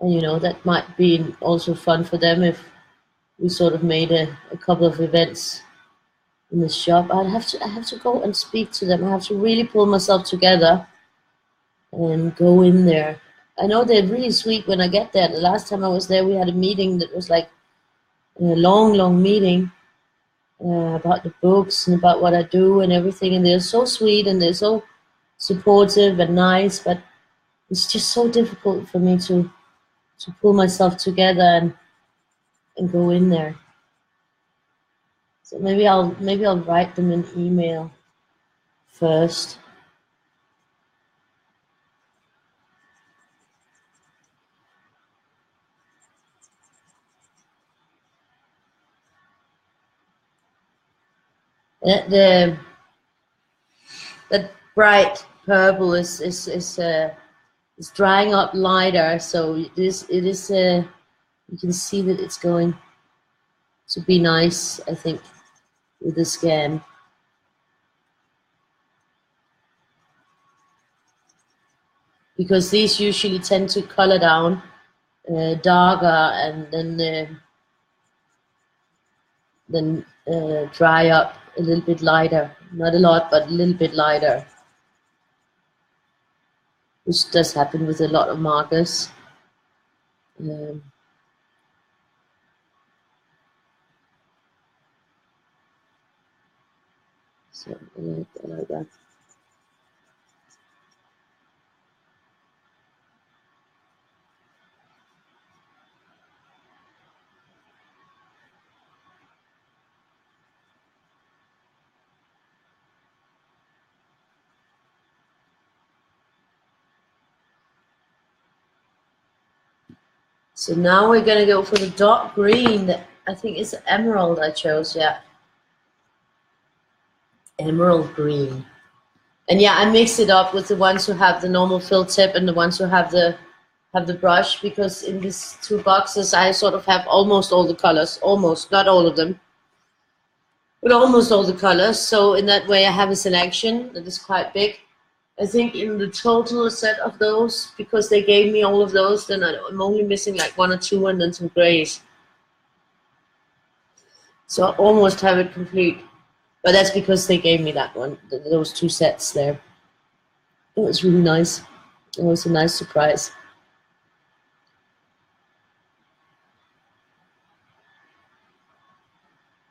you know, that might be also fun for them if we sort of made a couple of events in the shop. I have to go and speak to them. I have to really pull myself together and go in there. I know they're really sweet when I get there. The last time I was there, we had a meeting that was like a long meeting about the books and about what I do and everything. And they're so sweet and they're so supportive and nice, but it's just so difficult for me to pull myself together and go in there. So maybe I'll write them an email first. That bright purple is drying up lighter, so it is you can see that it's going to be nice, I think, with the scan. Because these usually tend to color down darker and then dry up a little bit lighter. Not a lot, but a little bit lighter. Which does happen with a lot of markers. So I like that. So now we're gonna go for the dark green. That I think it's emerald I chose, yeah. Emerald green. And yeah, I mix it up with the ones who have the normal fill tip and the ones who have the brush, because in these two boxes I sort of have almost all the colors, almost, not all of them, but almost all the colors. So in that way I have a selection that is quite big. I think in the total set of those, because they gave me all of those, then I'm only missing like one or two and then some grays. So I almost have it complete. But that's because they gave me that one, those two sets there. It was really nice. It was a nice surprise.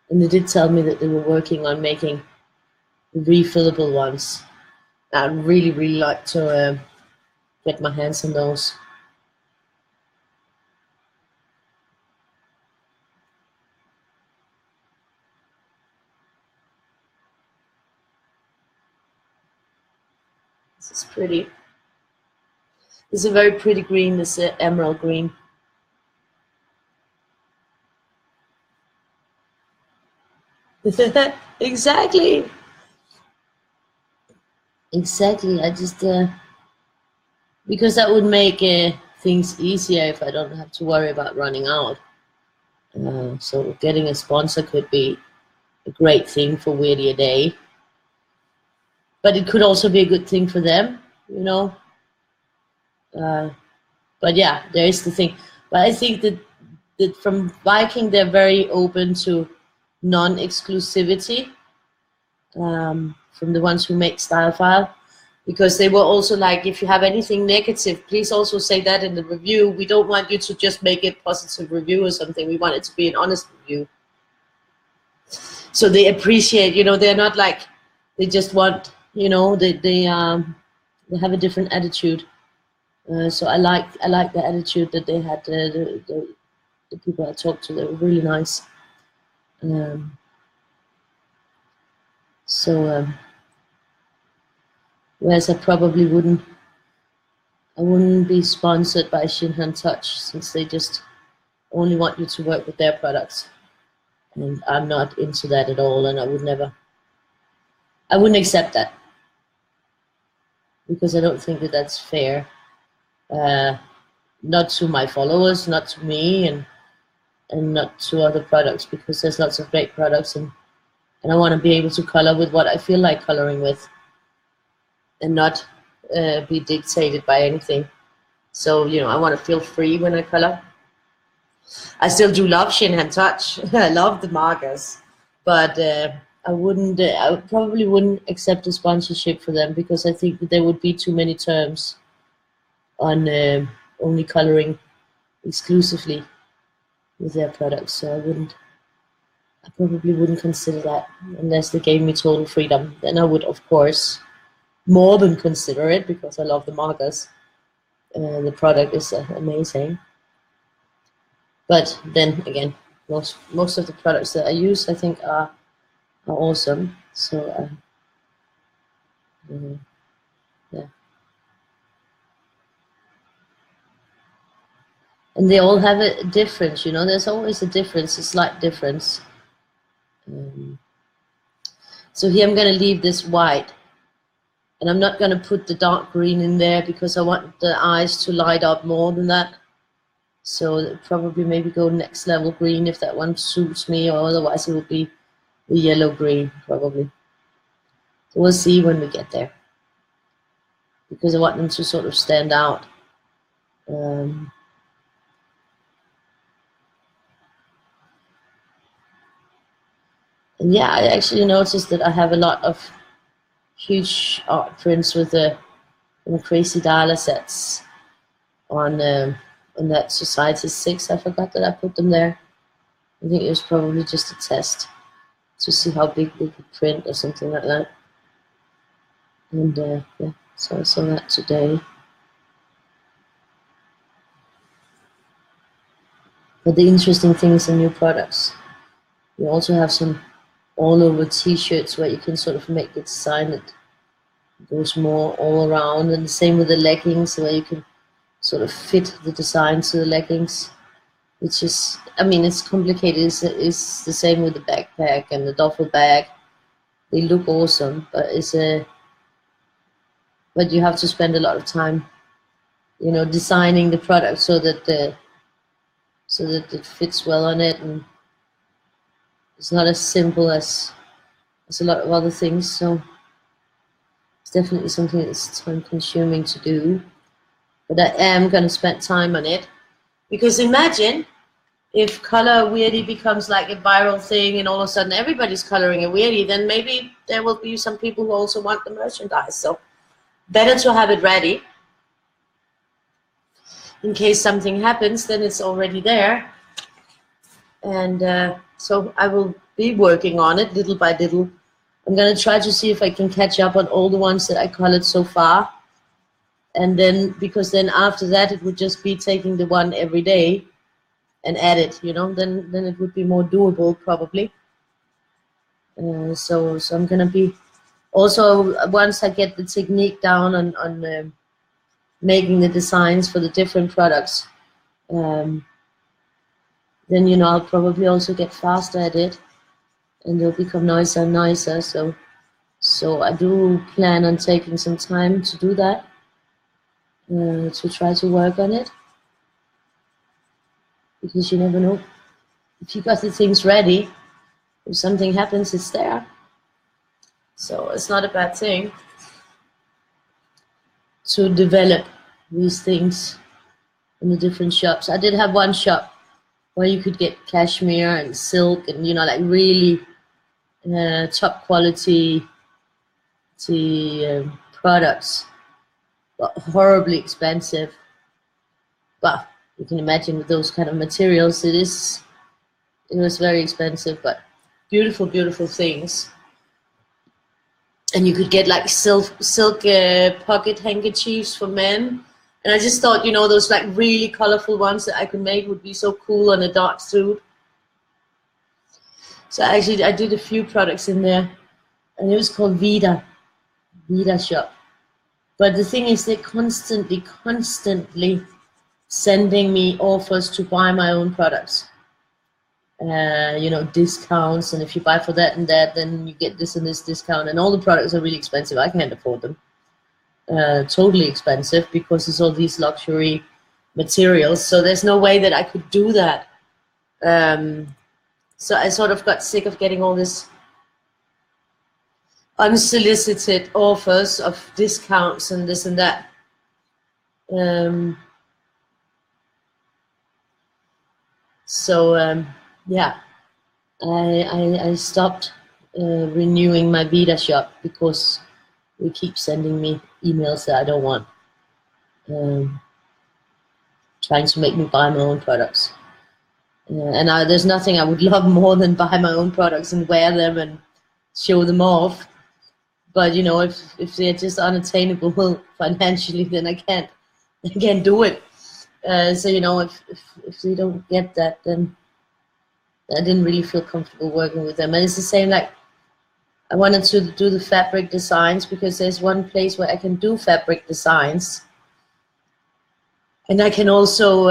And they did tell me that they were working on making refillable ones. I'd really like to get my hands on those. This is pretty. This is a very pretty green, this emerald green. Exactly. Exactly. I just because that would make things easier if I don't have to worry about running out. So getting a sponsor could be a great thing for Weirdie a Day, but it could also be a good thing for them, you know. But yeah, there is the thing. But I think that from Viking, they're very open to non-exclusivity, from the ones who make Style File, because they were also like, if you have anything negative, please also say that in the review. We don't want you to just make it positive review or something. We want it to be an honest review. So they appreciate, you know, they're not like, they just want, you know, they have a different attitude. So I like the attitude that they had. The people I talked to, they were really nice. Whereas I probably wouldn't be sponsored by Shinhan Touch, since they just only want you to work with their products, and I'm not into that at all, and I wouldn't accept that, because I don't think that that's fair, not to my followers, not to me, and not to other products, because there's lots of great products, and I want to be able to color with what I feel like coloring with, and not be dictated by anything. So, you know, I want to feel free when I color. I still do love Shinhan Touch. I love the markers, but I probably wouldn't accept a sponsorship for them, because I think that there would be too many terms on only coloring exclusively with their products. So I probably wouldn't consider that unless they gave me total freedom. Then I would, of course, more than consider it, because I love the markers. The product is amazing. But then again, most of the products that I use, I think, are awesome. So yeah, and they all have a difference. You know, there's always a difference, a slight difference. So here I'm going to leave this white, and I'm not going to put the dark green in there, because I want the eyes to light up more than that. So probably maybe go next level green if that one suits me, or otherwise it will be the yellow green probably. So we'll see when we get there, because I want them to sort of stand out. And yeah, I actually noticed that I have a lot of huge art prints with the crazy dialer sets on that Society 6. I forgot that I put them there. I think it was probably just a test to see how big they could print or something like that. And yeah, so I saw that today. But the interesting thing is the new products. We also have some all-over t-shirts where you can sort of make the design that goes more all around, and the same with the leggings, where you can sort of fit the design to the leggings, which is, I mean, it's complicated. It's the same with the backpack and the duffel bag. They look awesome, but but you have to spend a lot of time, you know, designing the product so that it fits well on it, and it's not as simple as a lot of other things. So it's definitely something that's time consuming to do, but I am going to spend time on it, because imagine if color Weirdie becomes like a viral thing and all of a sudden everybody's coloring a Weirdie, then maybe there will be some people who also want the merchandise. So better to have it ready. In case something happens, then it's already there. And so I will be working on it little by little. I'm going to try to see if I can catch up on all the ones that I colored so far. And then, because then after that, it would just be taking the one every day and add it, you know, then it would be more doable probably. So I'm going to be, also once I get the technique down on making the designs for the different products, then, you know, I'll probably also get faster at it, and they'll become nicer and nicer. So I do plan on taking some time to do that, to try to work on it, because you never know. If you got the things ready, if something happens, it's there. So it's not a bad thing to develop these things in the different shops. I did have one shop where you could get cashmere and silk and, you know, like really top quality products, but horribly expensive. But you can imagine with those kind of materials, it was very expensive, but beautiful, beautiful things. And you could get like silk pocket handkerchiefs for men. And I just thought, you know, those like really colorful ones that I could make would be so cool on a dark suit. So actually I did a few products in there, and it was called Weirdie shop. But the thing is, they're constantly sending me offers to buy my own products. You know, discounts, and if you buy for that and that, then you get this and this discount, and all the products are really expensive. I can't afford them. Totally expensive, because it's all these luxury materials, so there's no way that I could do that. So I sort of got sick of getting all this unsolicited offers of discounts and this and that. Yeah, I stopped renewing my Weirdie shop because they keep sending me emails that I don't want, trying to make me buy my own products. And there's nothing I would love more than buy my own products and wear them and show them off. But you know, if they're just unattainable financially, then I can't do it. So you know, if they don't get that, then I didn't really feel comfortable working with them. And it's the same, like, I wanted to do the fabric designs, because there's one place where I can do fabric designs, and I can also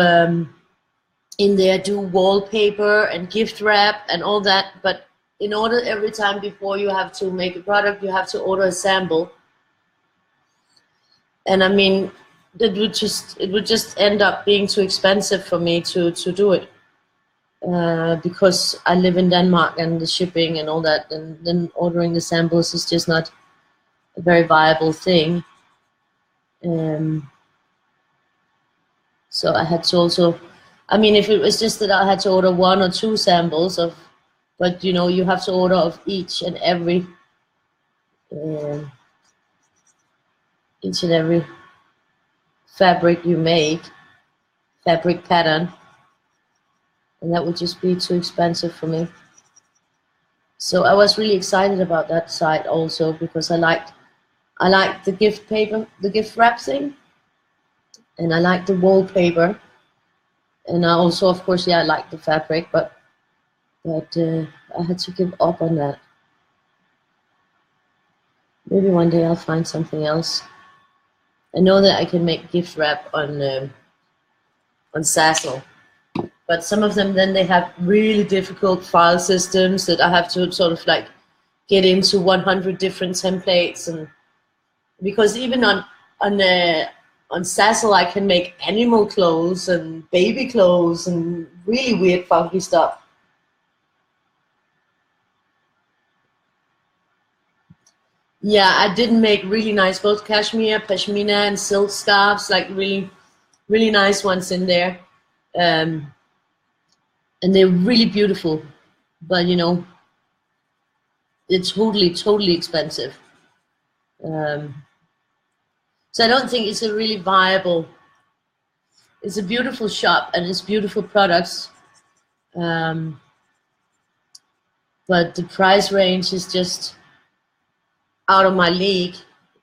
in there do wallpaper and gift wrap and all that. But in order, every time before you have to make a product, you have to order a sample. And I mean, it would just end up being too expensive for me to do it, because I live in Denmark, and the shipping and all that, and then ordering the samples is just not a very viable thing. So I had to also, I mean, if it was just that I had to order 1 or 2 samples of, but you know, you have to order of each and every fabric you make, fabric pattern, and that would just be too expensive for me. So I was really excited about that site also, because I liked the gift paper, the gift wrap thing, and I liked the wallpaper, and I also, of course, yeah, I liked the fabric, but I had to give up on that. Maybe one day I'll find something else. I know that I can make gift wrap on Sassel, but some of them, then they have really difficult file systems that I have to sort of like get into 100 different templates, and because even on Sassel I can make animal clothes and baby clothes and really weird funky stuff. Yeah, I did make really nice, both cashmere, pashmina, and silk scarves, like really, really nice ones in there. And they're really beautiful, but you know, it's totally expensive. So I don't think it's a really viable, it's a beautiful shop and it's beautiful products. But the price range is just out of my league,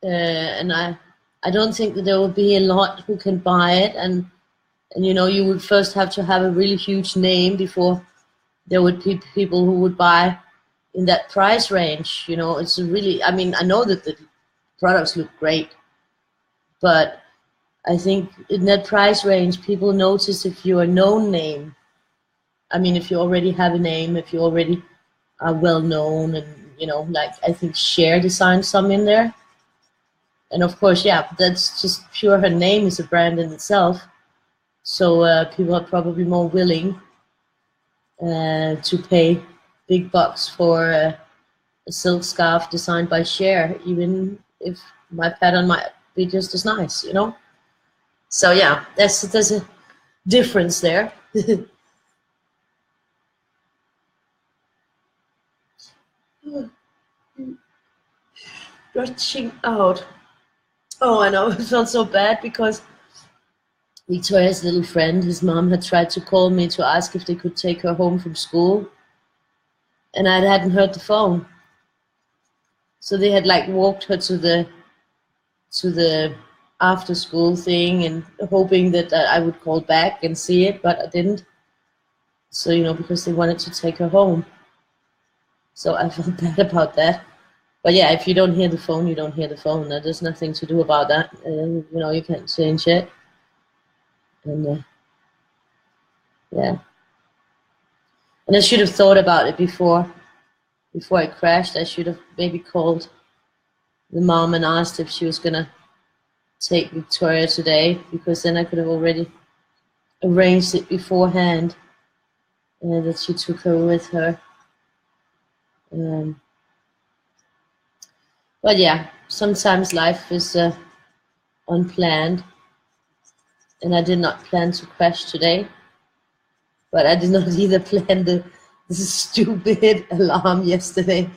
and I don't think that there will be a lot who can buy it, and you know, you would first have to have a really huge name before there would be people who would buy in that price range. You know, it's really, I mean, I know that the products look great, but I think in that price range, people notice if you're a known name. I mean, if you already have a name, if you already are well known, and you know, like I think Cher designed some in there. And of course, yeah, that's just pure, her name is a brand in itself. So people are probably more willing to pay big bucks for a silk scarf designed by Cher, even if my pattern might be just as nice, you know? So yeah, there's difference there. Stretching out. Oh, I know, it felt so bad because Victoria's little friend, his mom, had tried to call me to ask if they could take her home from school, and I hadn't heard the phone. So they had like walked her to the after school thing and hoping that I would call back and see it, but I didn't. So, you know, because they wanted to take her home. So I felt bad about that. But yeah, if you don't hear the phone, you don't hear the phone. There's nothing to do about that. You know, you can't change it. And yeah. And I should have thought about it before I crashed. I should have maybe called the mom and asked if she was gonna take Victoria today, because then I could have already arranged it beforehand that she took her with her. But yeah, sometimes life is unplanned, and I did not plan to crash today, but I did not either plan the stupid alarm yesterday.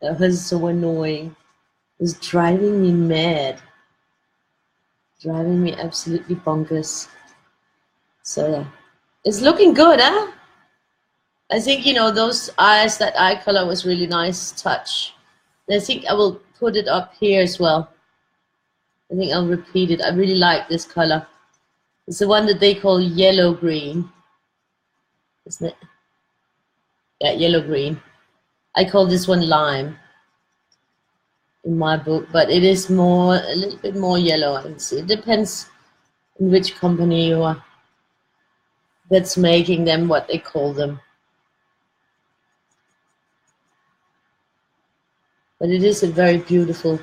That was so annoying. It was driving me mad. Driving me absolutely bonkers. So yeah. It's looking good, huh? I think, you know, those eyes, that eye color was really nice touch. And I think I will put it up here as well. I think I'll repeat it. I really like this color. It's the one that they call yellow green, isn't it? Yeah, yellow green. I call this one lime in my book, but it is a little bit more yellow. It depends on which company you are that's making them, what they call them. But it is a very beautiful,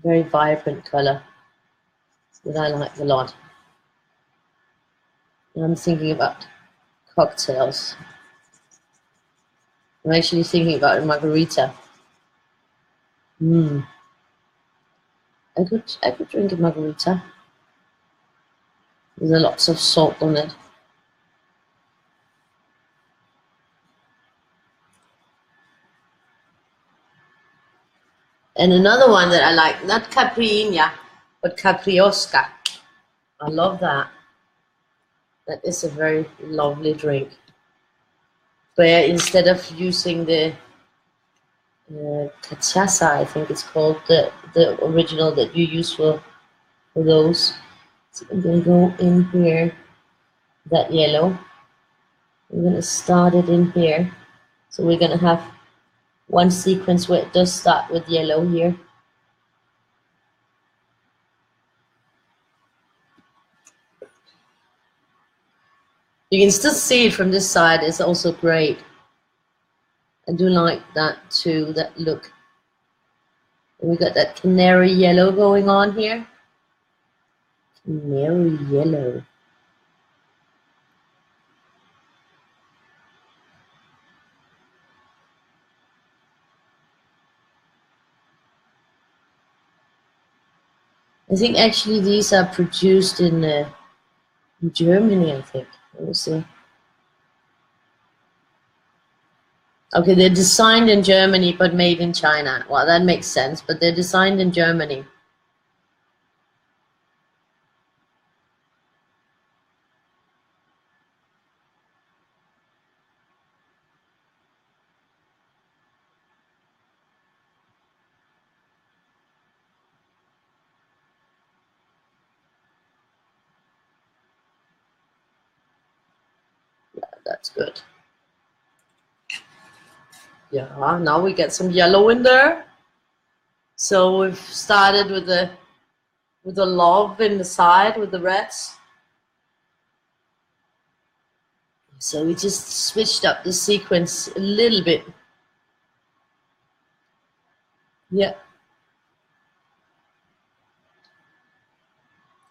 very vibrant color that I like a lot. And I'm thinking about cocktails. I'm actually thinking about a margarita. I could drink a margarita with lots of salt on it. And another one that I like, not Capriina, but Capriosca. I love that. That is a very lovely drink. Where instead of using the cachaça, I think it's called, the original that you use for those. So I'm going to go in here, that yellow. I'm going to start it in here. So we're going to have one sequence where it does start with yellow here. You can still see it from this side. It's also great. I do like that too, that look. And we got that canary yellow going on here. Canary yellow. I think actually these are produced in Germany, I think. Let me see. Okay, they're designed in Germany but made in China. Well, that makes sense, but they're designed in Germany. Yeah, that's good. Yeah, now we get some yellow in there. So we've started with the love in the side with the reds. So we just switched up the sequence a little bit. Yeah.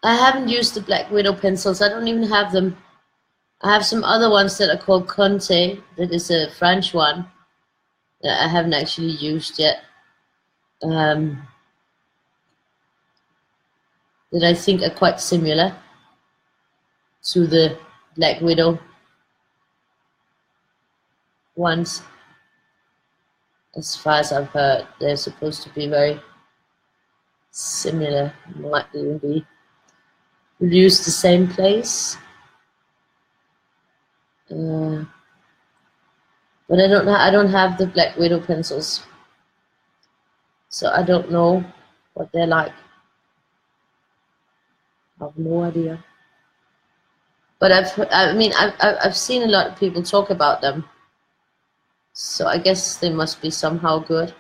I haven't used the Black Widow pencils. I don't even have them. I have some other ones that are called Conte. That is a French one that I haven't actually used yet. That I think are quite similar. to the Black Widow ones. As far as I've heard, they're supposed to be very similar, might even be produced the same place. But I don't have the Black Widow pencils, so I don't know what they're like. I have no idea. But I've seen a lot of people talk about them, so I guess they must be somehow good.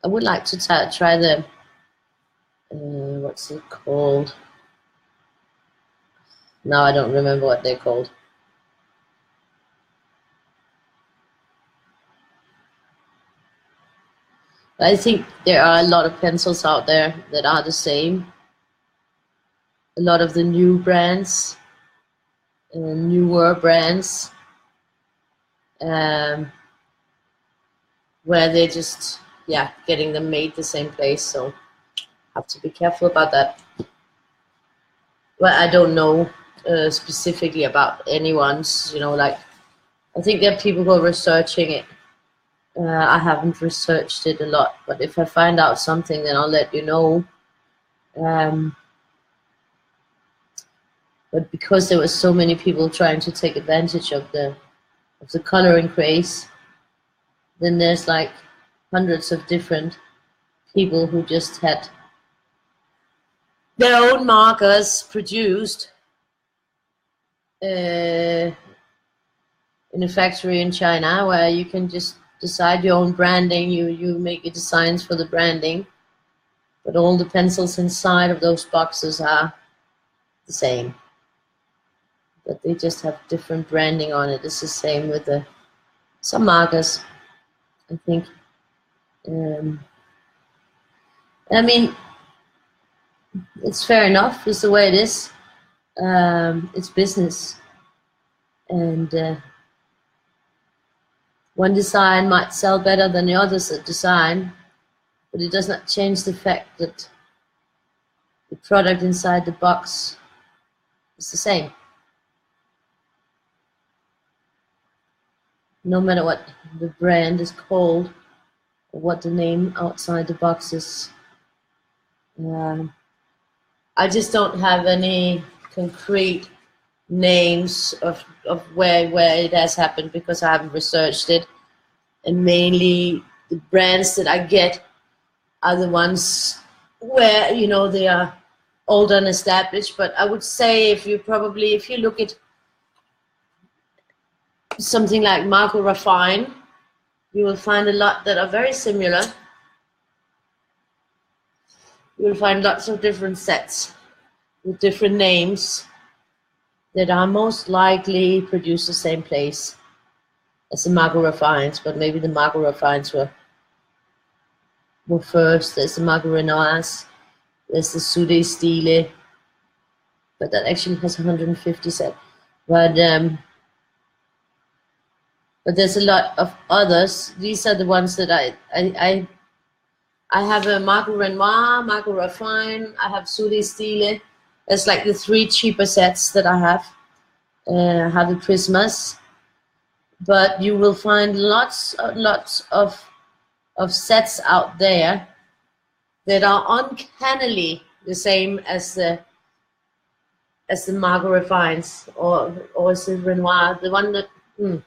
I would like to try the what's it called? Now I don't remember what they're called. But I think there are a lot of pencils out there that are the same. A lot of the new brands, newer brands, where they're just getting them made the same place. So have to be careful about that. Well, I don't know specifically about anyone's. Like I think there are people who are researching it. I haven't researched it a lot, but if I find out something, then I'll let you know. But because there were so many people trying to take advantage of the coloring craze, then there's like hundreds of different people who just had their own markers produced in a factory in China, where you can just decide your own branding. You make your designs for the branding, but all the pencils inside of those boxes are the same, but they just have different branding on it. It's the same with some markers, I think. I mean, it's fair enough. It's the way it is. It's business, and one design might sell better than the other design, but it does not change the fact that the product inside the box is the same. No matter what the brand is called or what the name outside the box is. I just don't have any concrete names of where it has happened, because I haven't researched it, and mainly the brands that I get are the ones where they are old and established. But I would say if you look at something like Marco Raffine, you will find a lot that are very similar. You will find lots of different sets with different names that are most likely produced the same place as the Marco Raffines, but maybe the Marco Raffines were first. There's the Marco Renoirs, there's the Sude Stile, but that actually has 150 set. But there's a lot of others. These are the ones that I have a Marco Renoir, Marco Raffine, I have Sude Stile. That's like the 3 cheaper sets that I have. I have the Prismas, but you will find lots of sets out there that are uncannily the same as the Marco Raffines or is it Renoir, the one that I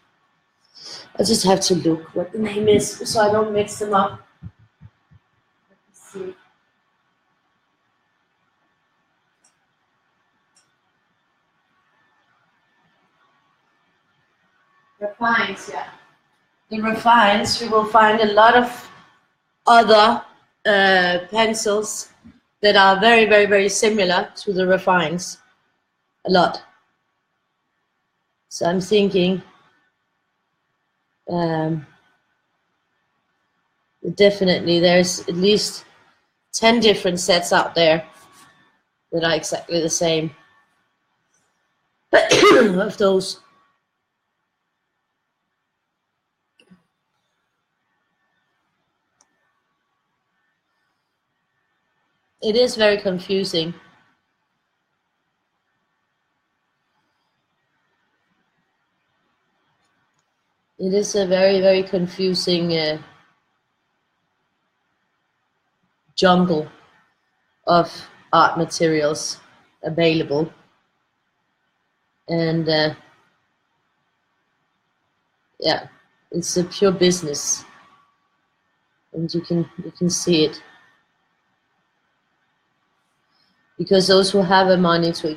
just have to look what the name is so I don't mix them up. Let's see. Raffines, yeah. The Raffines, you will find a lot of other pencils that are very, very, very similar to the Raffines. A lot. So I'm thinking definitely there's at least 10 different sets out there that are exactly the same of those. It is very confusing. It is a very, very confusing jungle of art materials available, and yeah, it's a pure business, and you can see it, because those who have the money to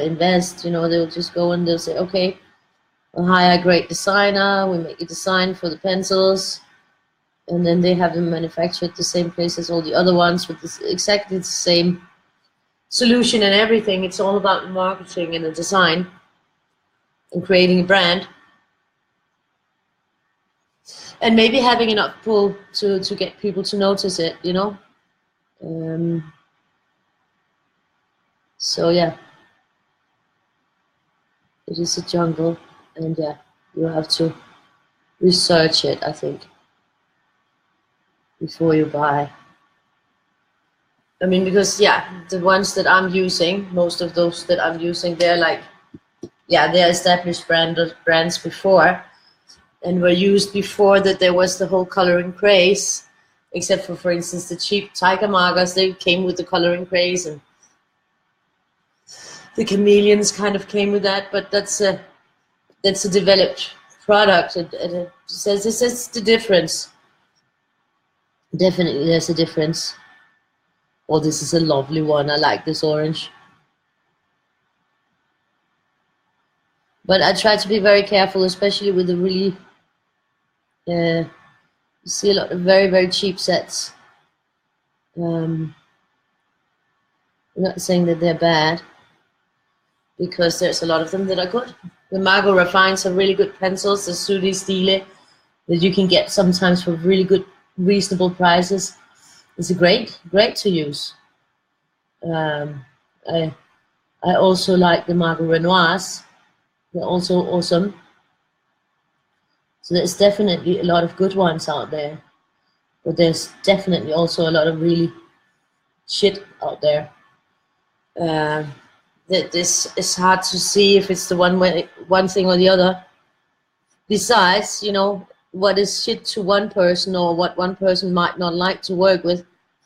invest, they'll just go and they'll say, okay, we'll hire a great designer, we make a design for the pencils, and then they have them manufactured the same place as all the other ones with exactly the same solution and everything. It's all about marketing and the design and creating a brand, and maybe having enough pull to get people to notice it, so yeah, it is a jungle, and yeah, you have to research it, I think, before you buy. I mean, because yeah, the ones that I'm using, most of those that I'm using, they're like, yeah, they're established brands before, and were used before that there was the whole coloring craze, except for instance, the cheap tiger markers, they came with the coloring craze, and the chameleons kind of came with that, but that's a developed product. It says this is the difference. Definitely, there's a difference. Oh, this is a lovely one. I like this orange. But I try to be very careful, especially with the really, you see a lot of very, very cheap sets. I'm not saying that they're bad, because there's a lot of them that are good. The Margot Refines are really good pencils, the Sudi Stile, that you can get sometimes for really good, reasonable prices. It's great to use. I also like the Margot Renoirs. They're also awesome. So there's definitely a lot of good ones out there, but there's definitely also a lot of really shit out there. That this is hard to see if it's the one thing or the other. Besides, what is shit to one person, or what one person might not like to work with,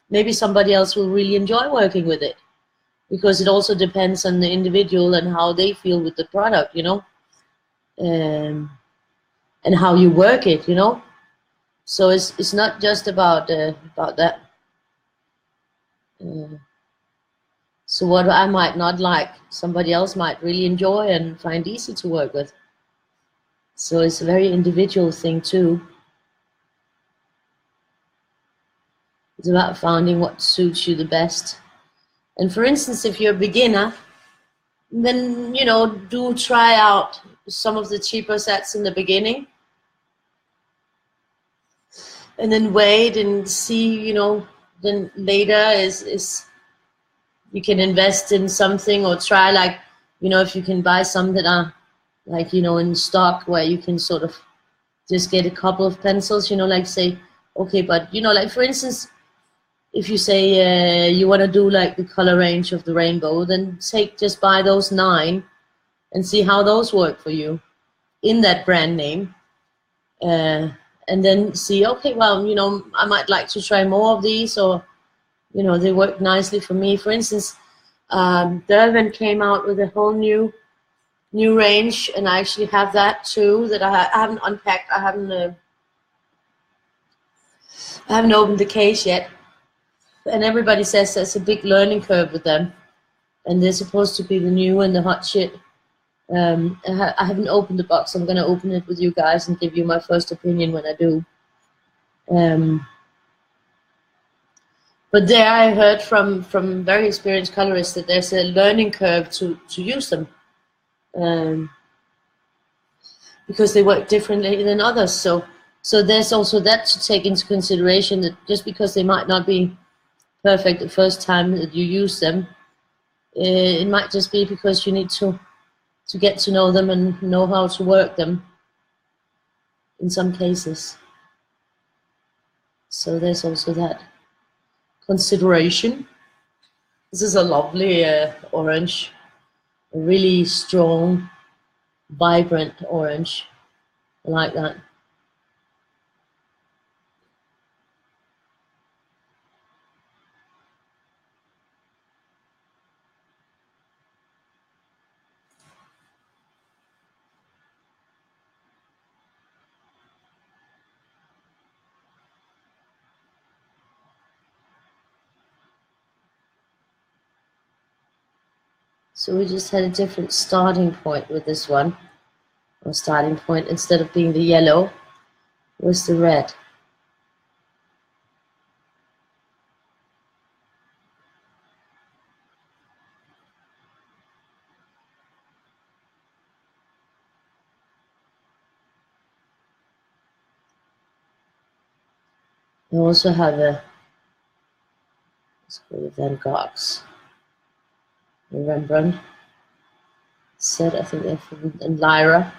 maybe somebody else will really enjoy working with it, because it also depends on the individual and how they feel with the product, and how you work it, So it's not just about that. So what I might not like, somebody else might really enjoy and find easy to work with. So it's a very individual thing too. It's about finding what suits you the best. And for instance, if you're a beginner, then, do try out some of the cheaper sets in the beginning. And then wait and see, then later is you can invest in something, or try, like, if you can buy some that are like, in stock, where you can sort of just get a couple of pencils, like say, okay, but like for instance, if you say you want to do like the color range of the rainbow, then just buy those 9 and see how those work for you in that brand name. And then see, okay, well, I might like to try more of these, or, they work nicely for me. For instance, Derwent came out with a whole new range, and I actually have that too, that I haven't unpacked. I haven't opened the case yet, and everybody says there's a big learning curve with them, and they're supposed to be the new and the hot shit. I haven't opened the box. I'm going to open it with you guys and give you my first opinion when I do. But there I heard from very experienced colorists that there's a learning curve to use them, because they work differently than others. So there's also that to take into consideration, that just because they might not be perfect the first time that you use them, it might just be because you need to get to know them and know how to work them in some cases. So there's also that consideration. This is a lovely orange, a really strong, vibrant orange. I like that. So we just had a different starting point with this one. Our starting point, instead of being the yellow, was the red. I also have a, let's go with Van Gogh's, a Rembrandt set, I think they're from, and Lyra,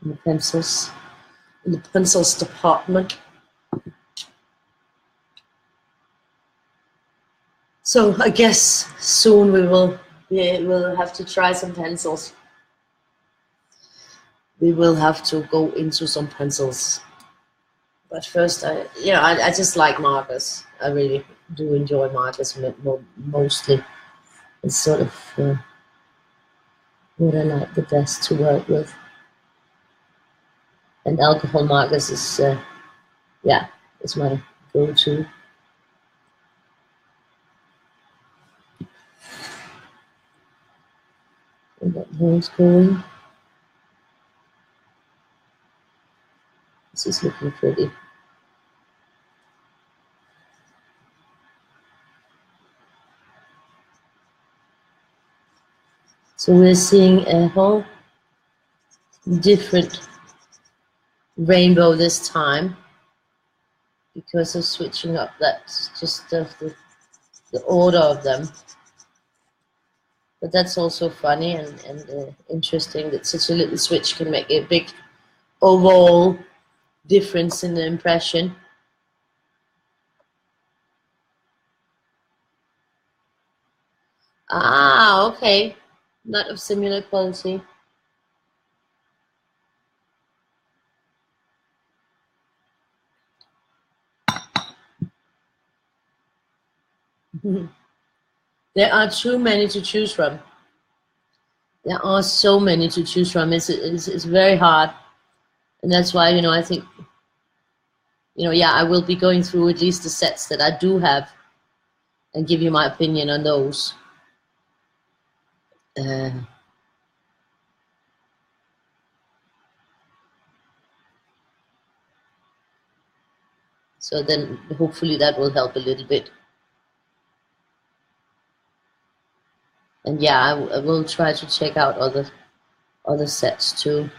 and the pencils, in the pencils department. So I guess soon we'll have to try some pencils. We will have to go into some pencils. But first, I just like markers. I really do enjoy markers mostly. It's sort of what I like the best to work with. And alcohol markers is, it's my go-to. And that hair's going. This is looking pretty. So we're seeing a whole different rainbow this time because of switching up that just the order of them. But that's also funny and interesting that such a little switch can make a big overall difference in the impression. Ah, okay. Not of similar quality. There are too many to choose from. There are so many to choose from. It's very hard. And that's why, I think, I will be going through at least the sets that I do have and give you my opinion on those. So then hopefully that will help a little bit. And yeah, I will try to check out other sets too.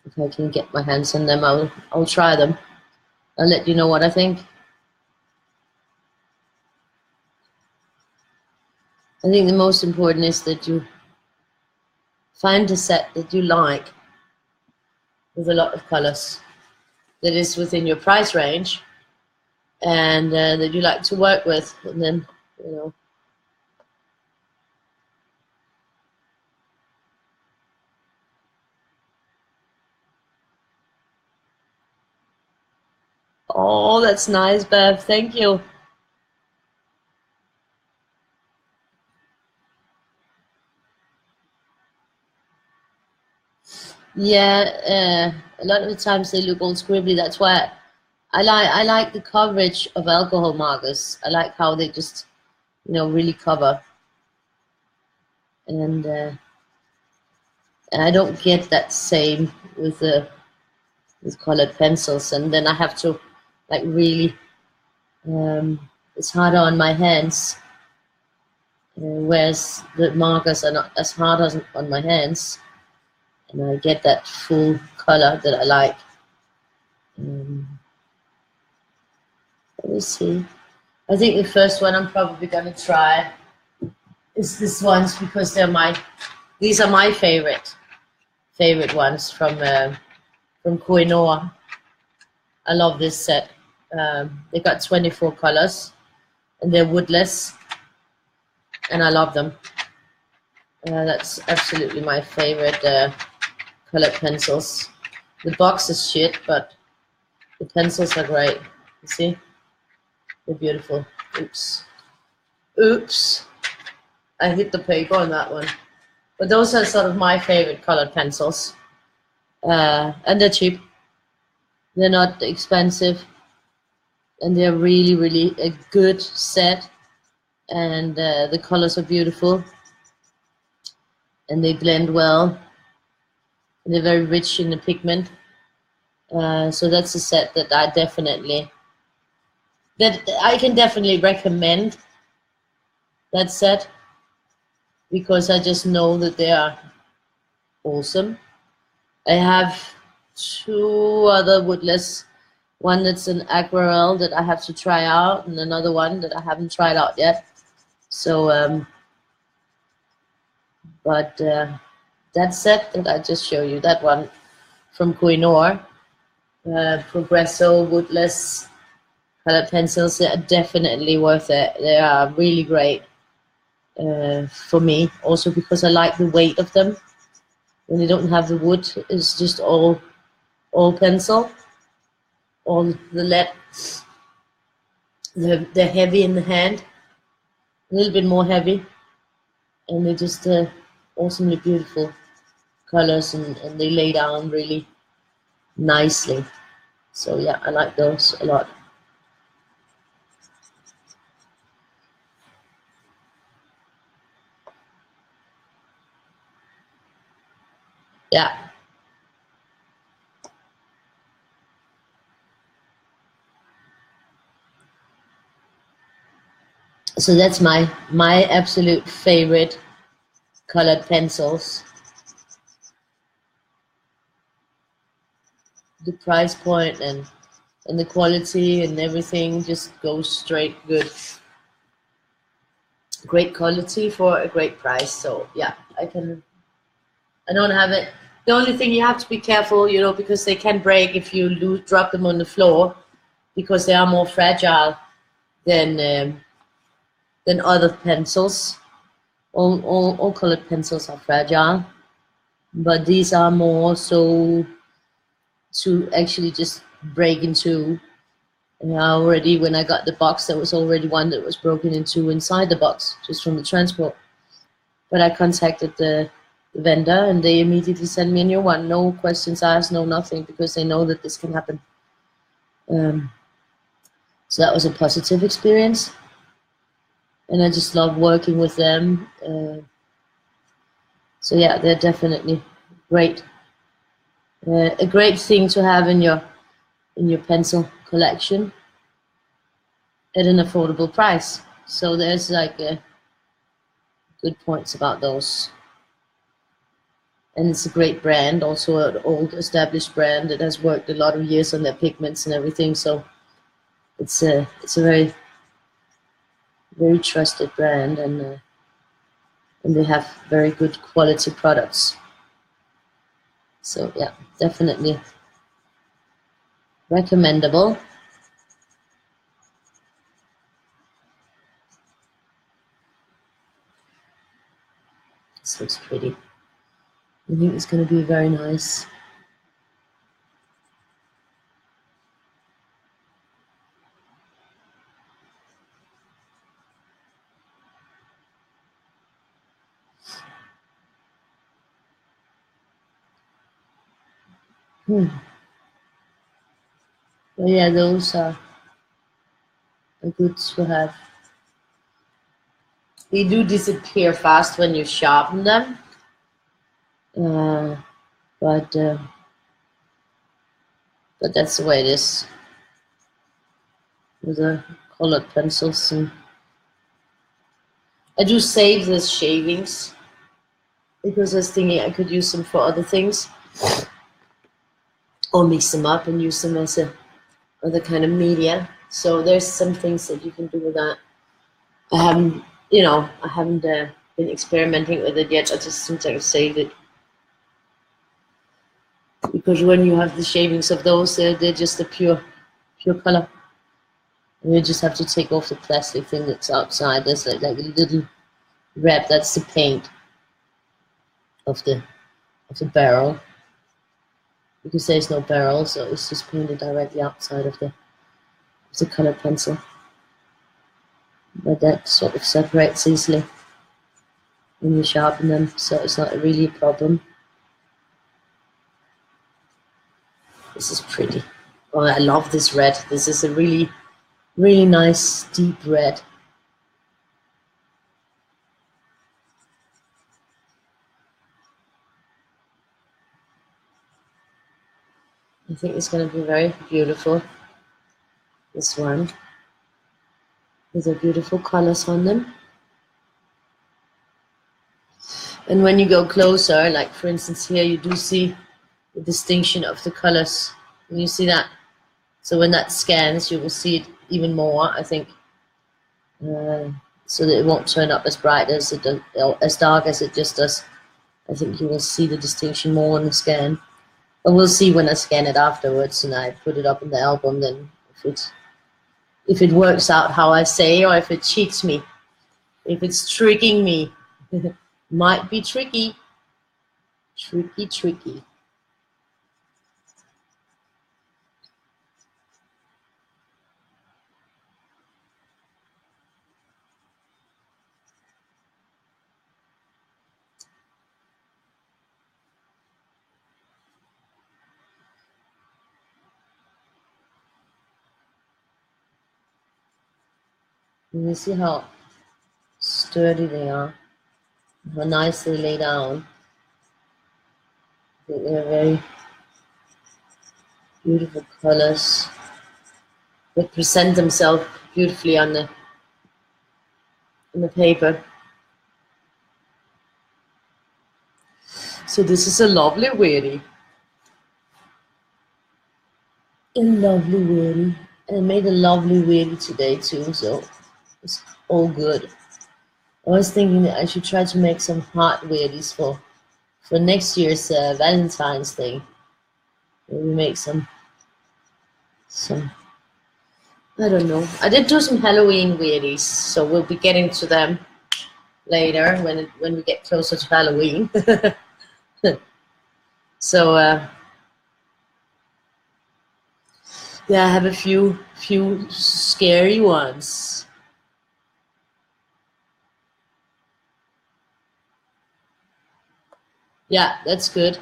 If I can get my hands on them, I'll try them. I'll let you know what I think. I think the most important is that you find a set that you like with a lot of colors, that is within your price range, and that you like to work with, and then Oh, that's nice, Bev. Thank you. Yeah, a lot of the times they look all scribbly. That's why I like the coverage of alcohol markers. I like how they just really cover, and I don't get that same with colored pencils, and then I have to like really it's harder on my hands, whereas the markers are not as hard as on my hands, and I get that full color that I like. Let me see. I think the first one I'm probably gonna try is this ones because these are my favorite ones from Koh-i-Noor. I love this set. They got 24 colors and they're woodless, and I love them. That's absolutely my favorite colored pencils. The box is shit, but the pencils are great. You see? They're beautiful. Oops. Oops. I hit the paper on that one. But those are sort of my favorite colored pencils. And they're cheap. They're not expensive. and they're really, really a good set, and the colors are beautiful, and they blend well, and they're very rich in the pigment. So that's a set that I can definitely recommend that set, because I just know that they are awesome. I have two other woodless, one that's an aquarelle that I have to try out, and another one that I haven't tried out yet. So, but that set that I just showed you, that one from Koh-i-Noor, Progresso woodless colored pencils, they are definitely worth it. They are really great for me, also because I like the weight of them. When they don't have the wood, it's just all pencil, all the lead. They're heavy in the hand, a little bit more heavy, and they're just awesomely beautiful colors, and they lay down really nicely. So yeah, I like those a lot. Yeah. So that's my absolute favorite colored pencils. The price point and the quality and everything just goes straight good. Great quality for a great price. So yeah, I don't have it. The only thing you have to be careful, you know, because they can break if you drop them on the floor, because they are more fragile than other pencils. All colored pencils are fragile, but these are more so to actually just break into. And already, when I got the box, there was already one that was broken into inside the box, just from the transport. But I contacted the vendor, and they immediately sent me a new one. No questions asked, no nothing, because they know that this can happen. So that was a positive experience, and I just love working with them. So yeah, they're definitely great. A great thing to have in your pencil collection at an affordable price. So there's like good points about those. And it's a great brand, also an old established brand that has worked a lot of years on their pigments and everything. So it's a very, very trusted brand, and they have very good quality products. So yeah, definitely recommendable. This looks pretty. I think it's going to be very nice. But yeah, those are good to have. They do disappear fast when you sharpen them, but that's the way it is with the colored pencils. And I do save the shavings, because I was thinking I could use them for other things, or mix them up and use them as a other kind of media. So there's some things that you can do with that. I haven't been experimenting with it yet. I just think I saved it, because when you have the shavings of those, they're just a pure color. And you just have to take off the plastic thing that's outside. There's like a little wrap. That's the paint of the barrel, because there's no barrel, so it's just painted directly outside of the colored pencil. But that sort of separates easily when you sharpen them, so it's not really a problem. This is pretty. Oh, I love this red. This is a really Really nice deep red. I think it's going to be very beautiful. This one. These are beautiful colors on them. And when you go closer, like for instance here, you do see the distinction of the colors. Can you see that? So when that scans, you will see it even more, I think. So that it won't turn up as bright as it does, as dark as it just does. I think you will see the distinction more on the scan. But we'll see when I scan it afterwards and I put it up in the album, then if it works out how I say, or if it cheats me, if it's tricking me. Might be tricky. Tricky. And you see how sturdy they are, how nice they lay down. They're very beautiful colors. They present themselves beautifully on the paper. So this is a lovely Weirdie. A lovely Weirdie. And I made a lovely Weirdie today too, so it's all good. I was thinking that I should try to make some heart Weirdies for next year's Valentine's thing. Maybe make some, I don't know. I did do some Halloween Weirdies, so we'll be getting to them later when we get closer to Halloween. So yeah, I have a few scary ones. Yeah, that's good.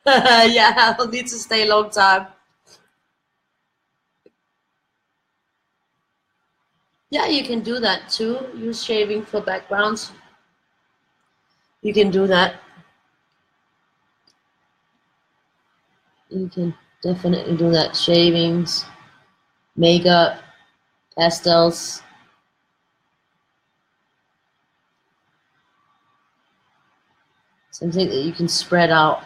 Yeah, I'll need to stay a long time. Yeah, you can do that too. Use shaving for backgrounds. You can do that. You can definitely do that. Shavings, makeup, pastels. Something that you can spread out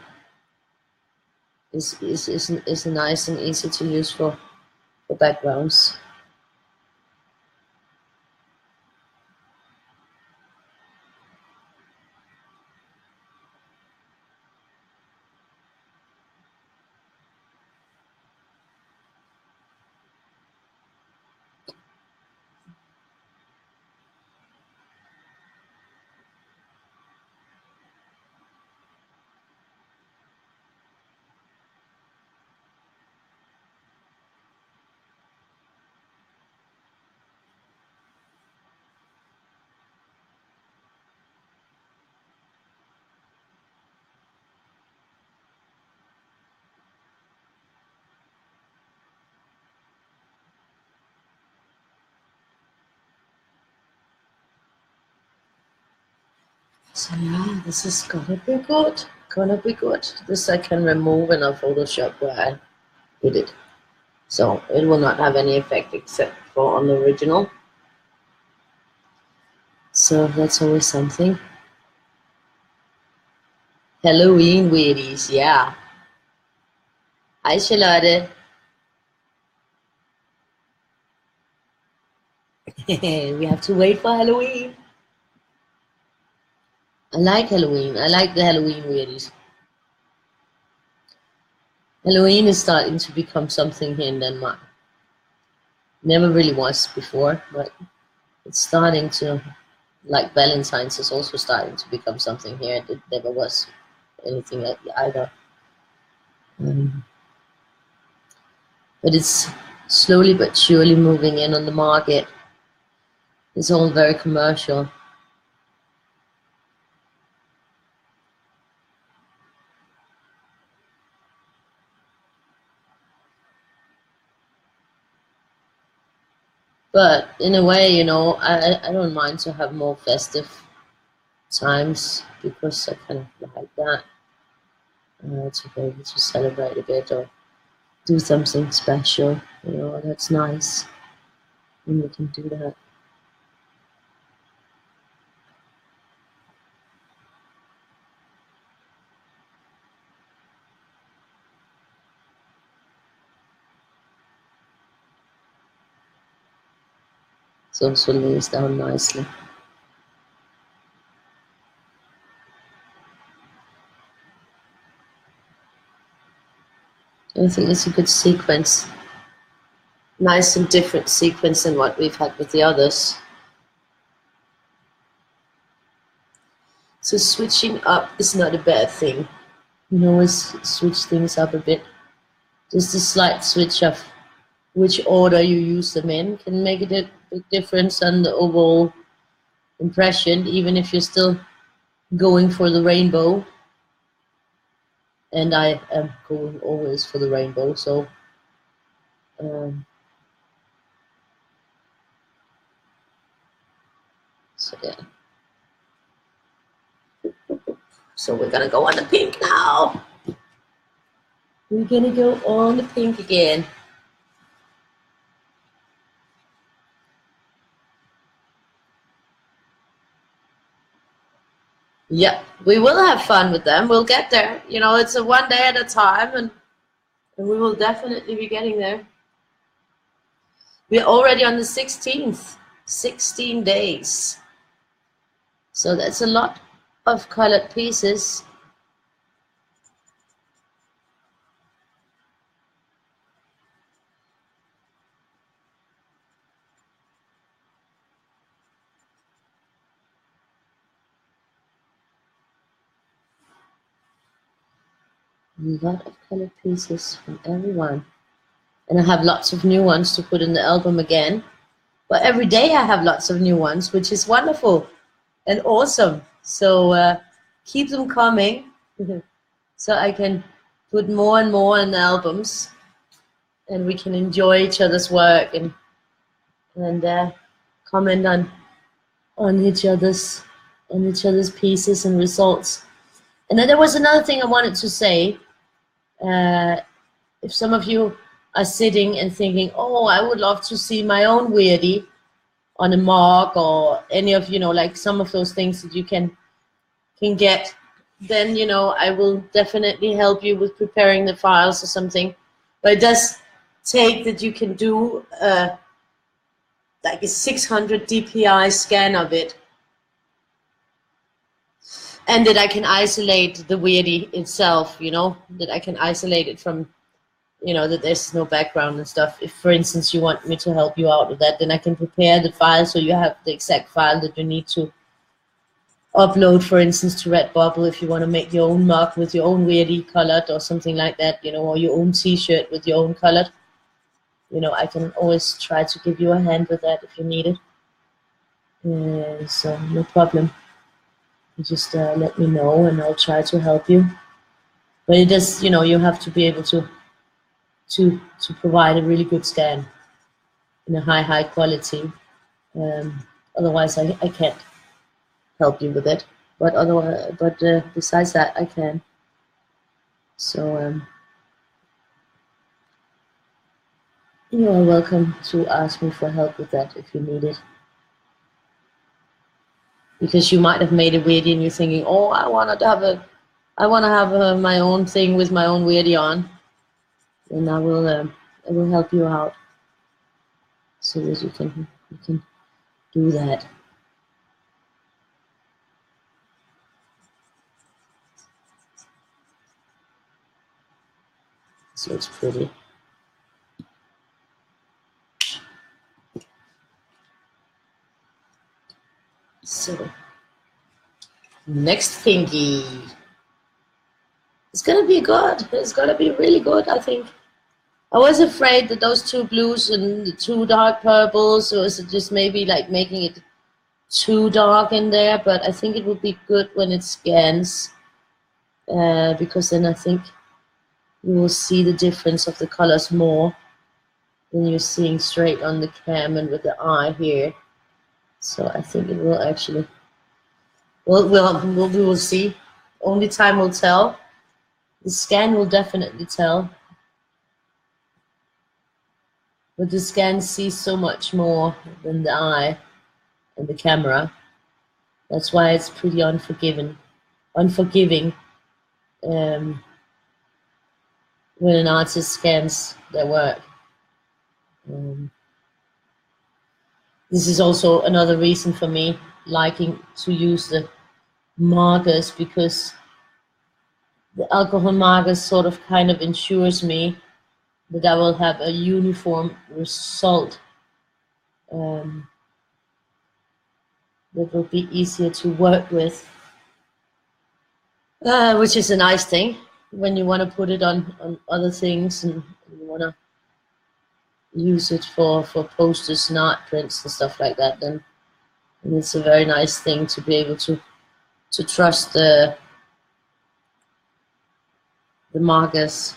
is nice and easy to use for backgrounds. So yeah, this is gonna be good. Gonna be good. This I can remove in a Photoshop where I did it. So it will not have any effect except for on the original. So that's always something. Halloween Weirdies, yeah. Hi Charlotte. We have to wait for Halloween. I like Halloween. I like the Halloween Weirdies. Halloween is starting to become something here in Denmark. Never really was before, but it's starting to, like Valentine's is also starting to become something here. It never was anything like either. But it's slowly but surely moving in on the market. It's all very commercial. But in a way, you know, I don't mind to have more festive times because I kind of like that. To be able to celebrate a bit or do something special, you know, that's nice when we can do that. So it lays down nicely. I think it's a good sequence. Nice and different sequence than what we've had with the others. So switching up is not a bad thing. You can always switch things up a bit. Just a slight switch of which order you use them in can make a big difference on the overall impression, even if you're still going for the rainbow. And I am going always for the rainbow, so yeah. So we're gonna go on the pink now. We're gonna go on the pink again. Yeah, we will have fun with them. We'll get there. You know, it's a one day at a time, and we will definitely be getting there. We're already on the 16th, 16 days. So that's a lot of colored pieces. A lot of colored pieces from everyone. And I have lots of new ones to put in the album again. But every day I have lots of new ones, which is wonderful and awesome. So keep them coming so I can put more and more in the albums, and we can enjoy each other's work and comment on each other's pieces and results. And then there was another thing I wanted to say. If some of you are sitting and thinking, oh, I would love to see my own Weirdie on a mark or any of, you know, like some of those things that you can get, then, you know, I will definitely help you with preparing the files or something. But it does take that you can do like a 600 DPI scan of it, and that I can isolate the Weirdie itself, you know, that I can isolate it from, you know, that there's no background and stuff. If, for instance, you want me to help you out with that, then I can prepare the file so you have the exact file that you need to upload, for instance, to Redbubble if you want to make your own mug with your own Weirdie colored or something like that, you know, or your own t-shirt with your own colored. You know, I can always try to give you a hand with that if you need it. So no problem. You just let me know and I'll try to help you. But it does, you know, you have to be able to provide a really good scan in a high quality. Otherwise, I can't help you with it. But otherwise, besides that, I can. So you are welcome to ask me for help with that if you need it. Because you might have made a Weirdie and you're thinking, oh, I want to have my own thing with my own Weirdie on, and I will help you out so that you can do that. So it's pretty. So next thingy. It's gonna be good. It's gonna be really good, I think. I was afraid that those two blues and the two dark purples was just maybe like making it too dark in there, but I think it would be good when it scans, because then I think you will see the difference of the colors more. then you're seeing straight on the cam and with the eye here. So I think it will actually, we will see. Only time will tell. The scan will definitely tell. But the scan sees so much more than the eye and the camera. That's why it's pretty unforgiving when an artist scans their work. This is also another reason for me liking to use the markers, because the alcohol markers sort of kind of ensures me that I will have a uniform result that will be easier to work with, which is a nice thing when you want to put it on other things and you want to use it for posters and art prints and stuff like that. Then it's a very nice thing to be able to trust the markers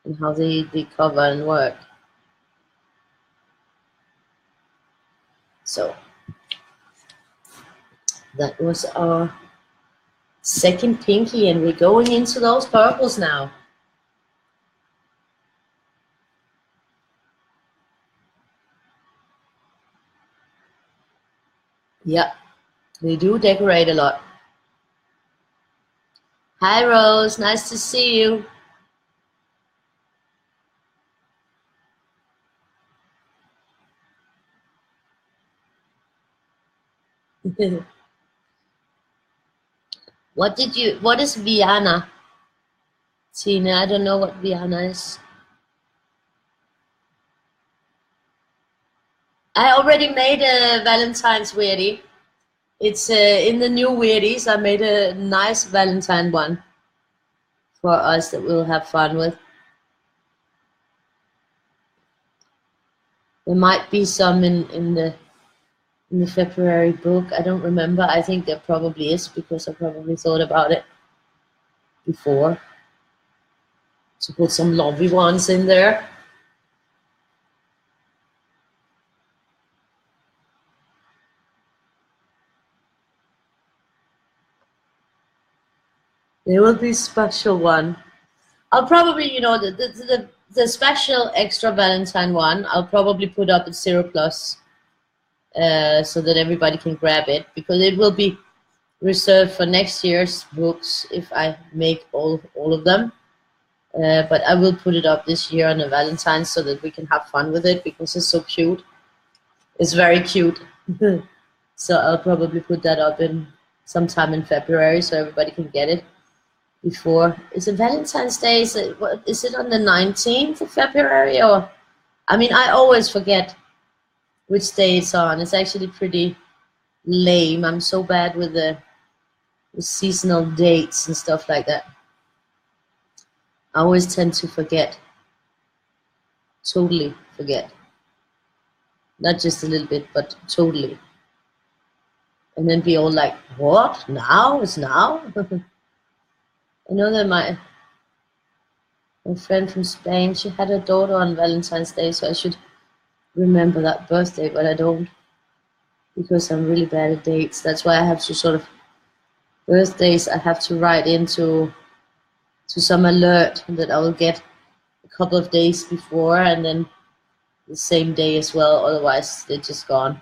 and how they cover and work. So that was our second pinky, and we're going into those purples now. Yeah, they do decorate a lot. Hi Rose, nice to see you. What is Vienna? Tina, I don't know what Vienna is. I already made a Valentine's Weirdie. It's in the new Weirdies. I made a nice Valentine one for us that we'll have fun with. There might be some in the February book. I don't remember. I think there probably is, because I probably thought about it before to put some lovely ones in there. There will be special one. I'll probably, the special extra Valentine one, I'll probably put up at 0+, so that everybody can grab it, because it will be reserved for next year's books if I make all of them. But I will put it up this year on the Valentine's so that we can have fun with it, because it's so cute. It's very cute. So I'll probably put that up in sometime in February so everybody can get it before. Is it Valentine's Day? Is it on the 19th of February? Or, I mean, I always forget which day it's on. It's actually pretty lame. I'm so bad with the seasonal dates and stuff like that. I always tend to forget. Totally forget. Not just a little bit, but totally. And then be all like, what? Now? It's now? I know that my friend from Spain, she had her daughter on Valentine's Day, so I should remember that birthday, but I don't, because I'm really bad at dates. That's why I have to sort of, birthdays I have to write into some alert that I will get a couple of days before, and then the same day as well, otherwise they're just gone.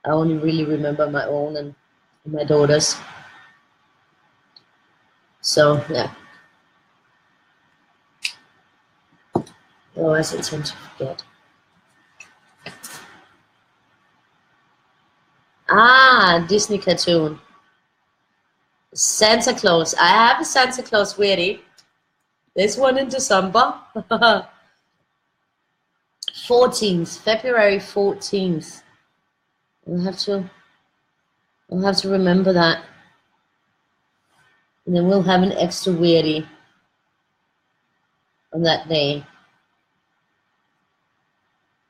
I only really remember my own and my daughter's. So yeah. Otherwise I tend to forget. Ah, Disney cartoon. Santa Claus. I have a Santa Claus Weirdie. There's one in December. 14th, February 14th. I'll have to remember that. And then we'll have an extra Weirdie on that day.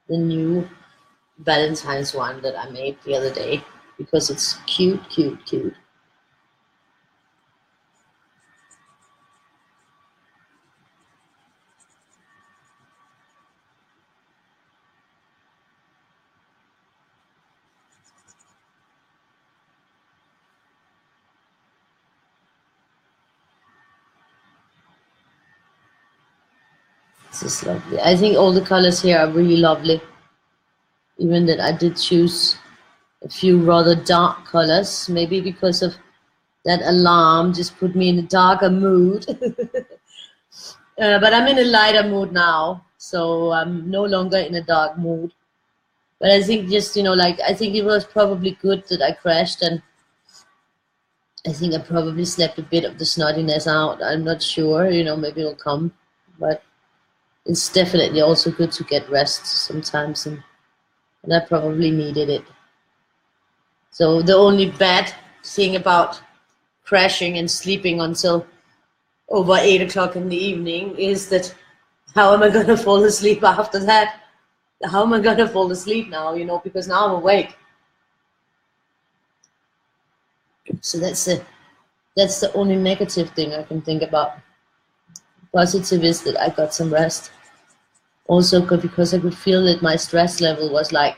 The new Valentine's one that I made the other day, because it's cute, cute, cute. This is lovely. I think all the colors here are really lovely. Even that I did choose a few rather dark colors, maybe because of that alarm just put me in a darker mood. But I'm in a lighter mood now, so I'm no longer in a dark mood. But I think just, like, I think it was probably good that I crashed, and I think I probably slept a bit of the snottiness out. I'm not sure, maybe it'll come. But it's definitely also good to get rest sometimes, and I probably needed it. So the only bad thing about crashing and sleeping until over 8 o'clock in the evening is that how am I going to fall asleep after that? How am I going to fall asleep now, because now I'm awake. So that's the only negative thing I can think about. Positive is that I got some rest. Also because I could feel that my stress level was like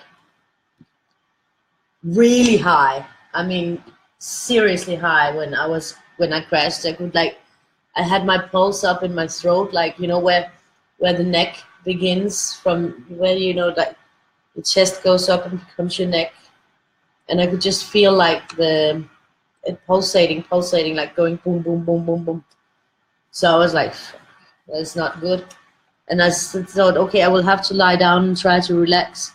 really high. I mean, seriously high when I crashed. I had my pulse up in my throat, like, where the neck begins from, where, like the chest goes up and becomes your neck. And I could just feel like it pulsating, like going boom, boom, boom, boom, boom. So I was like, that's not good. And I thought, okay, I will have to lie down and try to relax.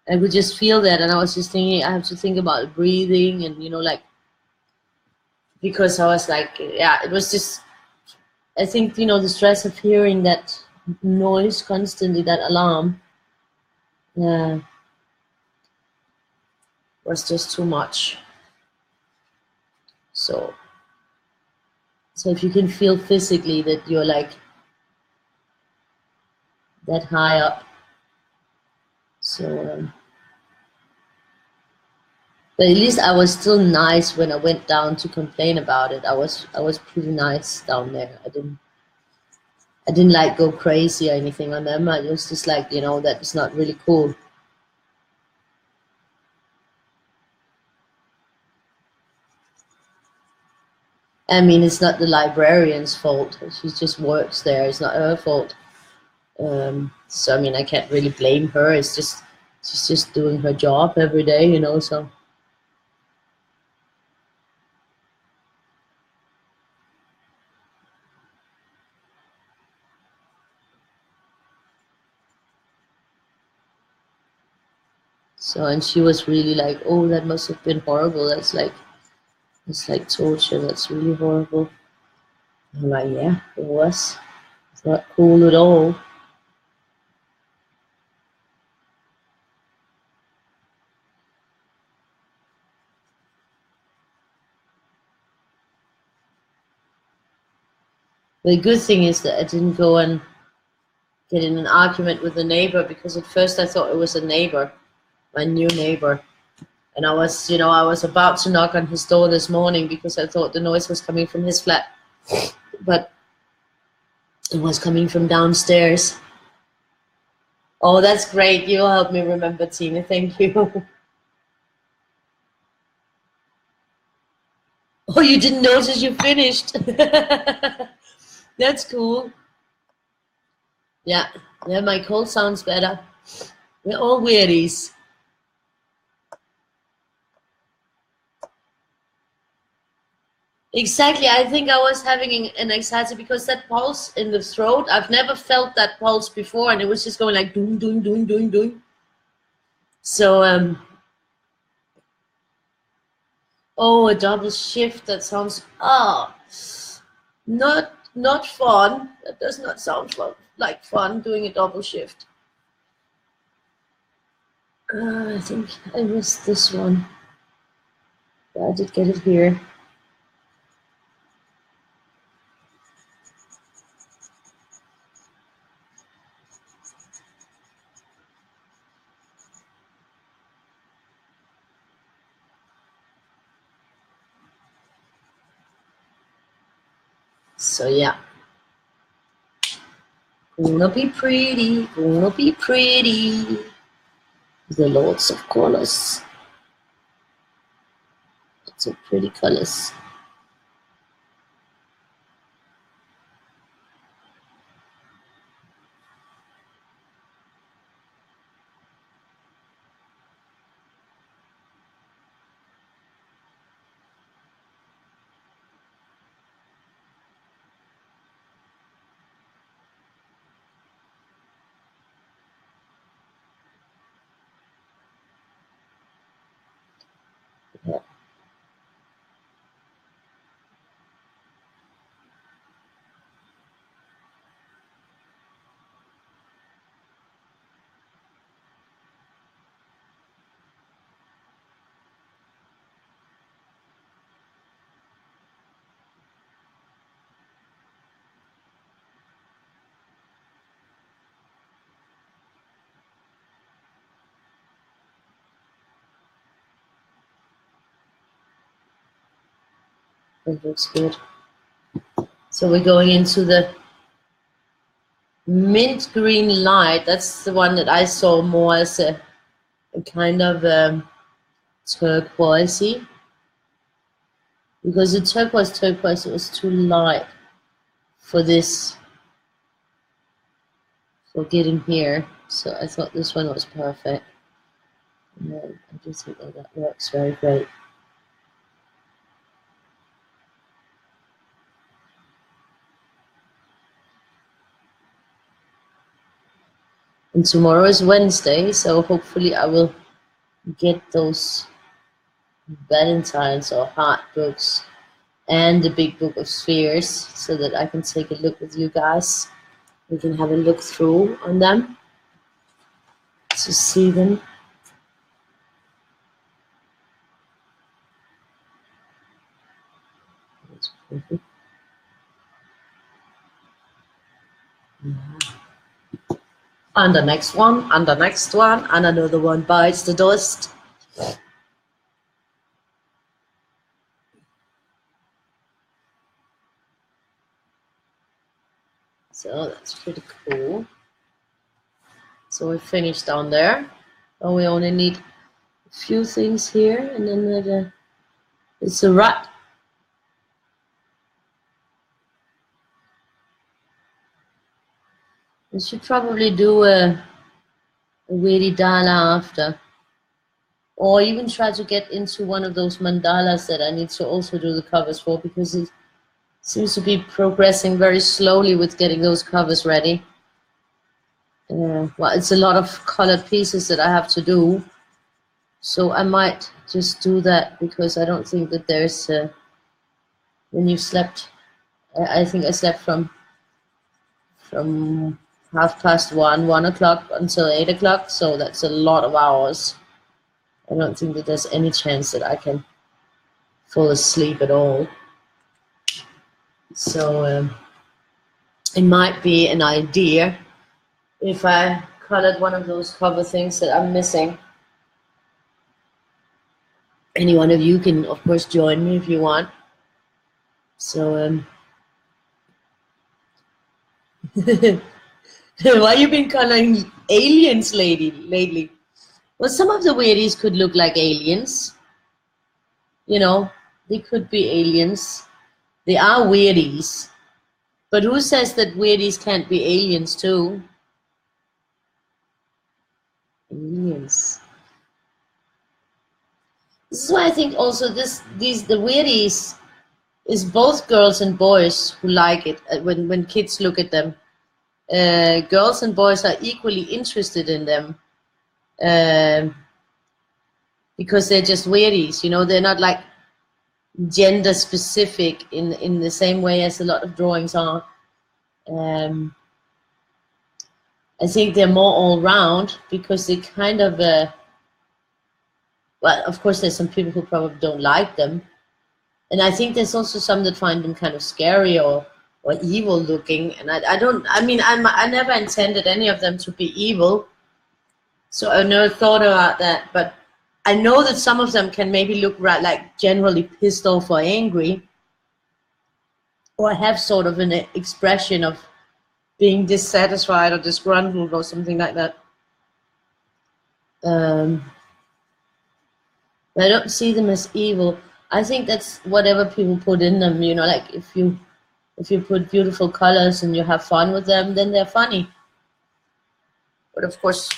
I could just feel that, and I was just thinking, I have to think about breathing, and like, because I was like, yeah, it was just, I think, the stress of hearing that noise constantly, that alarm, was just too much. So if you can feel physically that you're like that high up, but at least I was still nice when I went down to complain about it. I was pretty nice down there. I didn't like go crazy or anything on them. I was just like, that is not really cool. I mean, it's not the librarian's fault. She just works there. It's not her fault. So I mean, I can't really blame her. It's just she's just doing her job every day, So and she was really like, oh, that must have been horrible. It's like torture. That's really horrible. I'm like, yeah, it was. It's not cool at all. The good thing is that I didn't go and get in an argument with the neighbor, because at first I thought it was a neighbor, my new neighbor. And I was about to knock on his door this morning because I thought the noise was coming from his flat. But it was coming from downstairs. Oh, that's great. You helped me remember, Tina. Thank you. Oh, you didn't notice you finished. That's cool. Yeah, my cold sounds better. We're all weirdies. Exactly. I think I was having an anxiety because that pulse in the throat, I've never felt that pulse before, and it was just going like doom, doom, doom, doom, doom. So, oh, a double shift. That sounds not fun. That does not sound like fun doing a double shift. I think I missed this one. But I did get it here. So yeah. Gonna be pretty, gonna be pretty. The lots of colors. Lots of pretty colors. That looks good. So we're going into the mint green light. That's the one that I saw more as a kind of turquoisey. Because the turquoise was too light for this, for getting here. So I thought this one was perfect. And I just think that works very great. And tomorrow is Wednesday, so hopefully I will get those Valentine's or heart books and the big book of spheres so that I can take a look with you guys. We can have a look through on them to see them. That's perfect. Yeah. And the next one, and the next one, and another one bites the dust. So that's pretty cool. So we finished down there. And we only need a few things here, and then it's a rat. I should probably do a Weirdie Dala after. Or even try to get into one of those mandalas that I need to also do the covers for, because it seems to be progressing very slowly with getting those covers ready. Well, it's a lot of colored pieces that I have to do. So I might just do that, because I don't think that there's, when you slept, I think I slept from 1:30, 1 o'clock until 8 o'clock. So that's a lot of hours. I don't think that there's any chance that I can fall asleep at all. So it might be an idea if I colored one of those cover things that I'm missing. Any one of you can, of course, join me if you want. So, why you been coloring aliens lately? Well, some of the weirdies could look like aliens. You know, they could be aliens. They are weirdies. But who says that weirdies can't be aliens too? Aliens. This is why I think also the weirdies is both girls and boys who like it when kids look at them. Girls and boys are equally interested in them. Because they're just weirdies, you know, they're not like gender specific in the same way as a lot of drawings are. I think they're more all round because they kind of, well, of course there's some people who probably don't like them. And I think there's also some that find them kind of scary or evil looking. And I never intended any of them to be evil. So I never thought about that, but I know that some of them can maybe look like generally pissed off or angry, or have sort of an expression of being dissatisfied or disgruntled or something like that. I don't see them as evil. I think that's whatever people put in them, you know, like if you put beautiful colors and you have fun with them, then they're funny. But of course,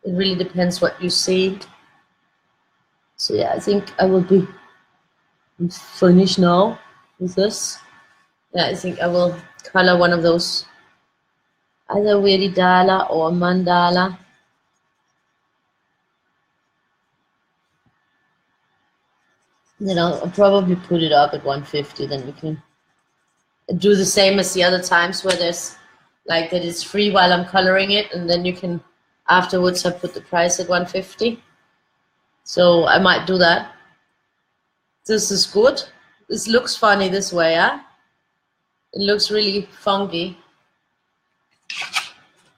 it really depends what you see. So yeah, I think I will be finished now with this. Yeah, I think I will color one of those, either Weirdie Dala or mandala. Then I'll probably put it up at 150. Then we can do the same as the other times where there's like that it's free while I'm coloring it, and then you can afterwards I put the price at 150. So I might do that. This is good. This looks funny this way, huh? It looks really funky.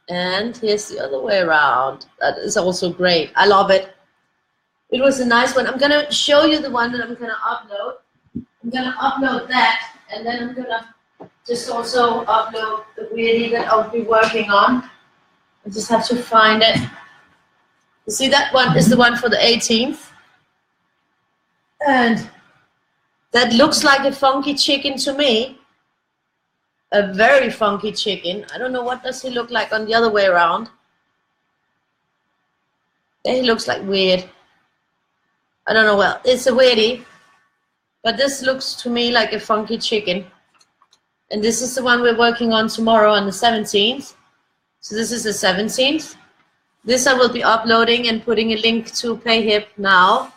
And here's the other way around. That is also great. I love it. It was a nice one. I'm gonna show you the one that I'm gonna upload. gonna upload that, and then I'm gonna just also upload the Weirdie that I'll be working on. I just have to find it. You see, that one is the one for the 18th. And that looks like a funky chicken to me. A very funky chicken. I don't know, what does he look like on the other way around? There he looks like weird. I don't know, well, it's a Weirdie. But this looks to me like a funky chicken. And this is the one we're working on tomorrow on the 17th. So this is the 17th. This I will be uploading and putting a link to PayHip now.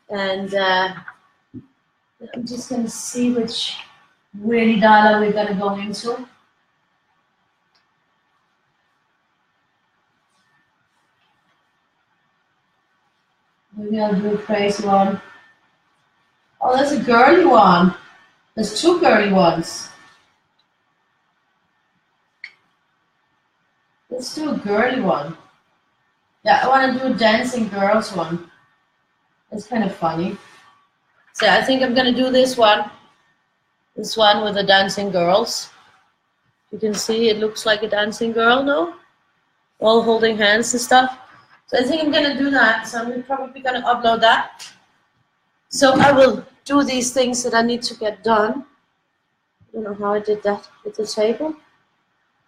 And I'm just going to see which Weirdie dollar we're going to go into. Maybe I'll do a crazy one. Oh, that's a girly one. There's two girly ones. Let's do a girly one. Yeah, I want to do a dancing girls one. It's kind of funny. So I think I'm going to do this one. This one with the dancing girls. You can see it looks like a dancing girl, no? All holding hands and stuff. So I think I'm going to do that. So I'm probably going to upload that. So I will do these things that I need to get done. I don't know how I did that with the table.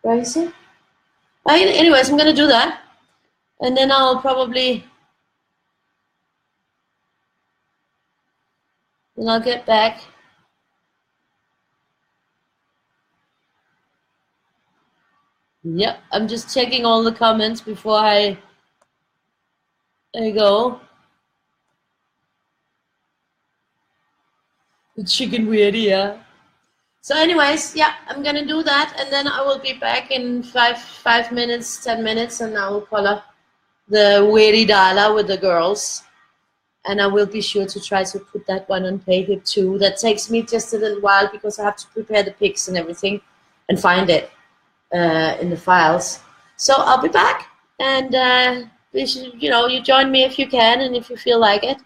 Crazy. Anyways, I'm going to do that. And then I'll probably... Then I'll get back. Yep, I'm just checking all the comments before I go. The chicken Weirdie, yeah. So anyways, yeah, I'm gonna do that, and then I will be back in 5 minutes, 10 minutes, and I will color the Weirdie dollar with the girls. And I will be sure to try to put that one on PayHip too. That takes me just a little while because I have to prepare the pics and everything and find it in the files. So I'll be back, and you join me if you can and if you feel like it.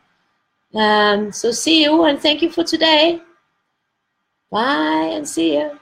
So see you, and thank you for today. Bye, and see you.